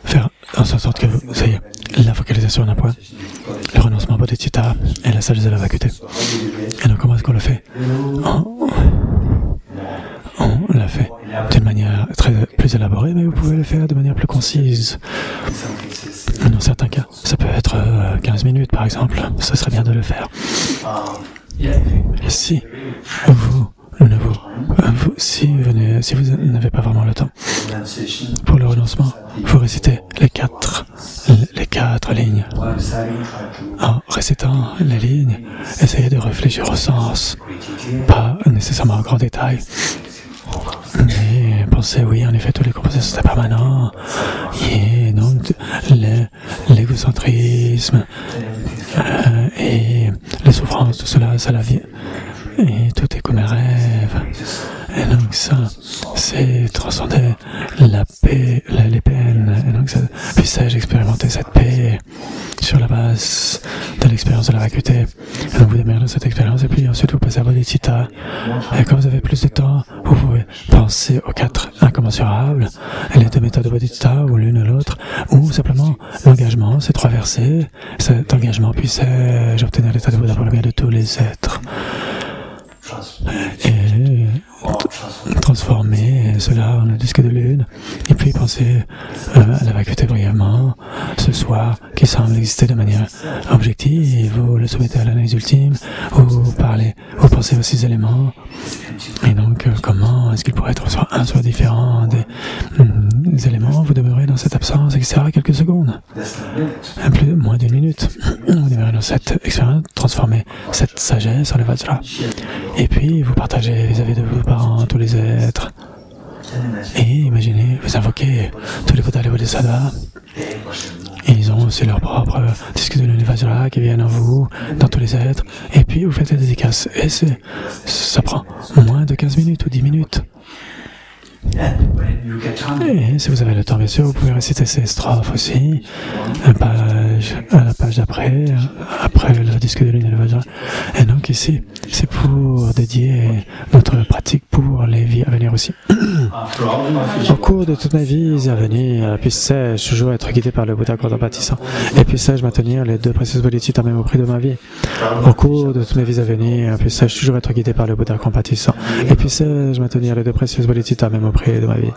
faire en sorte que vous ayez la focalisation d'un point, le renoncement bodhicitta et la sagesse de la vacuité. Et donc comment est-ce qu'on le fait? On l'a fait d'une manière plus élaborée, mais vous pouvez le faire de manière plus concise. Dans certains cas, ça peut être 15 minutes par exemple, ce serait bien de le faire. Si vous n'avez pas vraiment le temps pour le renoncement, vous récitez les quatre lignes. En récitant les lignes, essayez de réfléchir au sens, pas nécessairement en grand détail, mais pensez, oui, en effet, tous les compositions sont permanents, et donc l'égocentrisme et les souffrances, tout cela, ça la vie. Et tout est comme un rêve. Et donc ça, c'est transcender la paix, les peines. Et donc, puissais-je expérimenter cette paix sur la base de l'expérience de la vacuité. Et donc vous démarrez cette expérience et puis ensuite vous passez à bodhicitta. Et quand vous avez plus de temps, vous pouvez penser aux 4 incommensurables, les 2 méthodes de bodhicitta ou l'une ou l'autre, ou simplement l'engagement, ces 3 versets. Cet engagement, puissais-je obtenir l'état de Bouddha pour le bien de tous les êtres. Et transformer cela en un disque de lune et puis penser à la vacuité brièvement ce soir qui semble exister de manière objective. Vous le soumettez à l'analyse ultime, vous pensez aux 6 éléments et donc comment est-ce qu'il pourrait être soit différent des éléments. Vous demeurez dans cette absence, etc. quelques secondes, moins d'1 minute. Vous demeurez dans cette expérience, transformez cette sagesse en le vajra. Et puis, vous partagez vis-à-vis de vos parents, tous les êtres. Et imaginez, vous invoquez tous les Bouddhas et les Bodhisattvas. Ils ont aussi leur propre disque de l'univers qui viennent en vous, dans tous les êtres. Et puis, vous faites des dédicaces. Et ça prend moins de 15 minutes ou 10 minutes. Et si vous avez le temps, bien sûr, vous pouvez réciter ces strophes aussi, à la page d'après, après le disque de lune et le vajra. Et donc ici, c'est pour dédier notre pratique pour les vies à venir aussi. Au cours de toutes mes vies à venir, puissais-je toujours être guidé par le Bouddha contemplatif, et puissais-je maintenir les 2 précieuses bodhicittas même au prix de ma vie. Au cours de toutes mes vies à venir, puissais-je toujours être guidé par le Bouddha contemplatif, et puissais-je maintenir les 2 précieuses bodhicittas même au prix de ma vie.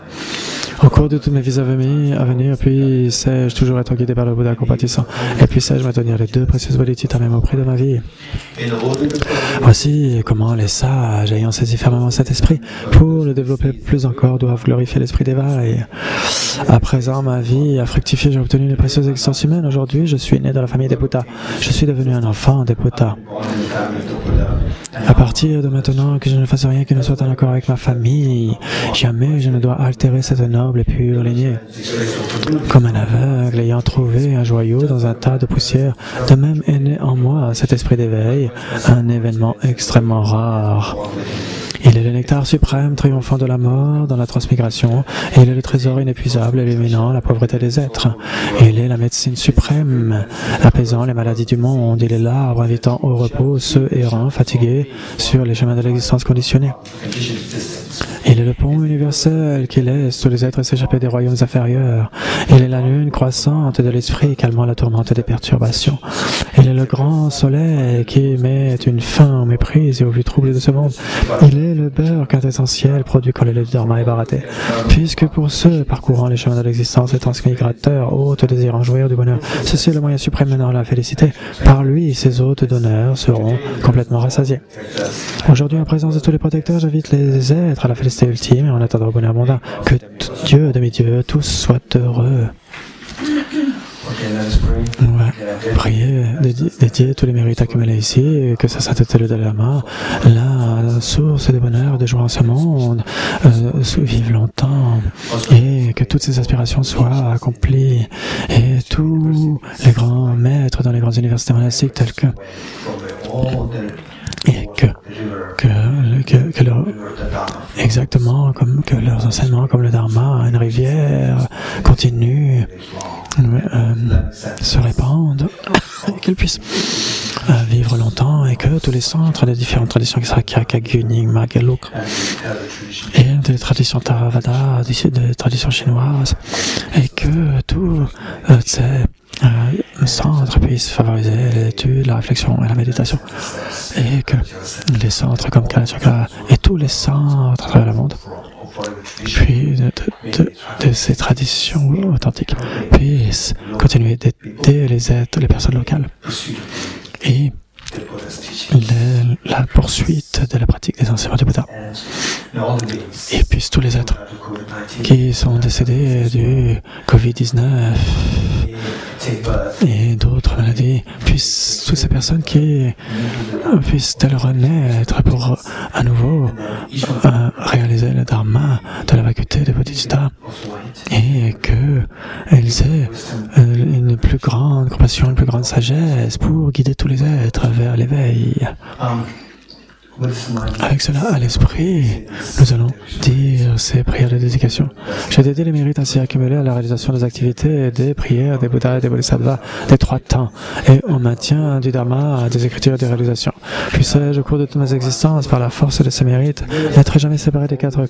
Au cours de toutes mes vies à venir, puissais-je toujours être guidé par le Bouddha compatissant, et puissais-je maintenir les 2 précieuses bodhicittas même au prix de ma vie. Voici comment les sages, ayant saisi fermement cet esprit, pour le développer plus encore, doivent glorifier l'esprit d'éveil. À présent, ma vie a fructifié, j'ai obtenu les précieuses existences humaines. Aujourd'hui, je suis né dans la famille des Bouddhas. Je suis devenu un enfant des Bouddhas. À partir de maintenant, que je ne fasse rien qui ne soit en accord avec ma famille, jamais je ne dois altérer cette noble et pure lignée. Comme un aveugle ayant trouvé un joyau dans un tas de poussière, de même est né en moi cet esprit d'éveil, un événement extrêmement rare. Il est le nectar suprême, triomphant de la mort dans la transmigration, et il est le trésor inépuisable, illuminant la pauvreté des êtres. Il est la médecine suprême, apaisant les maladies du monde. Il est l'arbre invitant au repos ceux errants, fatigués sur les chemins de l'existence conditionnée. Il est le pont universel qui laisse tous les êtres s'échapper des royaumes inférieurs. Il est la lune croissante de l'esprit, calmant la tourmente des perturbations. Il est le grand soleil qui met une fin aux méprises et aux vues troubles de ce monde. Il est le beurre quintessentiel produit quand le lait du dharma est baraté. Puisque pour ceux parcourant les chemins de l'existence et transmigrateurs, hôtes désirant jouir du bonheur, ceci est le moyen suprême menant à la félicité. Par lui, ces hôtes d'honneur seront complètement rassasiés. Aujourd'hui, en présence de tous les protecteurs, j'invite les êtres à la félicité ultime et en attendant au bonheur mondain. Que Dieu, demi-Dieu, tous soient heureux. Ouais. Priez, dédiez tous les mérites accumulés ici, que sa sainteté le Dalai Lama, la source de bonheur, de joie en ce monde, vive longtemps, et que toutes ces aspirations soient accomplies, et tous les grands maîtres dans les grandes universités monastiques tels que et que leur, exactement comme que leurs enseignements comme le Dharma, une rivière continue se répandent et qu'ils puissent vivre longtemps et que tous les centres des différentes traditions Sakya, Kagyu, Nyingma, Geluk et des traditions Theravada, des traditions chinoises et que tous ces centres puissent favoriser l'étude, la réflexion et la méditation et que les centres comme Kalachakra et tous les centres à travers le monde puis de ces traditions authentiques puissent continuer d'aider les personnes locales et la poursuite de la pratique des enseignements du Bouddha. Et puissent tous les êtres qui sont décédés du Covid-19 et d'autres maladies, puissent toutes ces personnes qui puissent-elles renaître pour à nouveau réaliser le Dharma de la vacuité des Bodhisattvas et qu'elles aient une plus grande compassion, une plus grande sagesse pour guider tous les êtres vers l'éveil. Avec cela à l'esprit, nous allons dire ces prières de dédication. J'ai dédié les mérites ainsi accumulés à la réalisation des activités, des prières, des Bouddhas et des Bodhisattvas, des trois temps, et au maintien du Dharma, des écritures et des réalisations. Puisse-je, au cours de toutes mes existences, par la force de ces mérites, n'être jamais séparé des quatre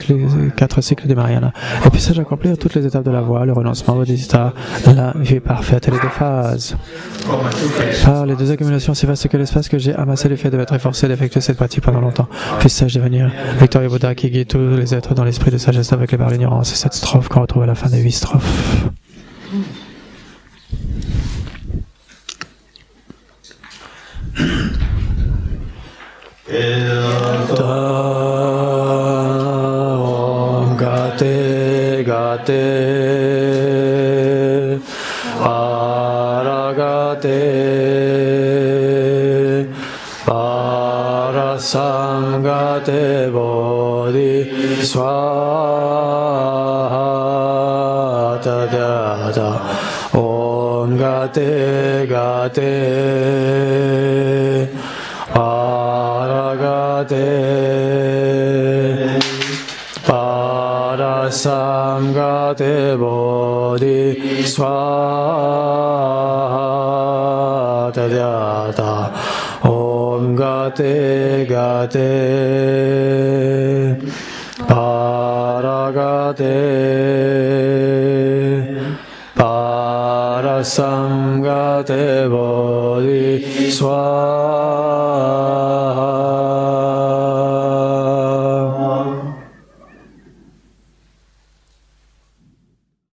cycles du Mahayana, et puisse-je accomplir toutes les étapes de la voie, le renoncement Bodhisattva, la vie parfaite et les deux phases. Par les deux accumulations si vastes que l'espace que j'ai amassé le fait de m'être efforcé d'effectuer cette pratique pendant longtemps. Puisse-je devenir victorieux Bouddha qui guide tous les êtres dans l'esprit de sagesse avec les par l'ignorance. C'est cette strophe qu'on retrouve à la fin des 8 strophes. Om Gate Gate Aragate Samgate Bodhi Swaha Tadada Om Gate Gate Aragate Parasamgate Bodhi Swaha Tadada Om Gate Gate Paragate Parasam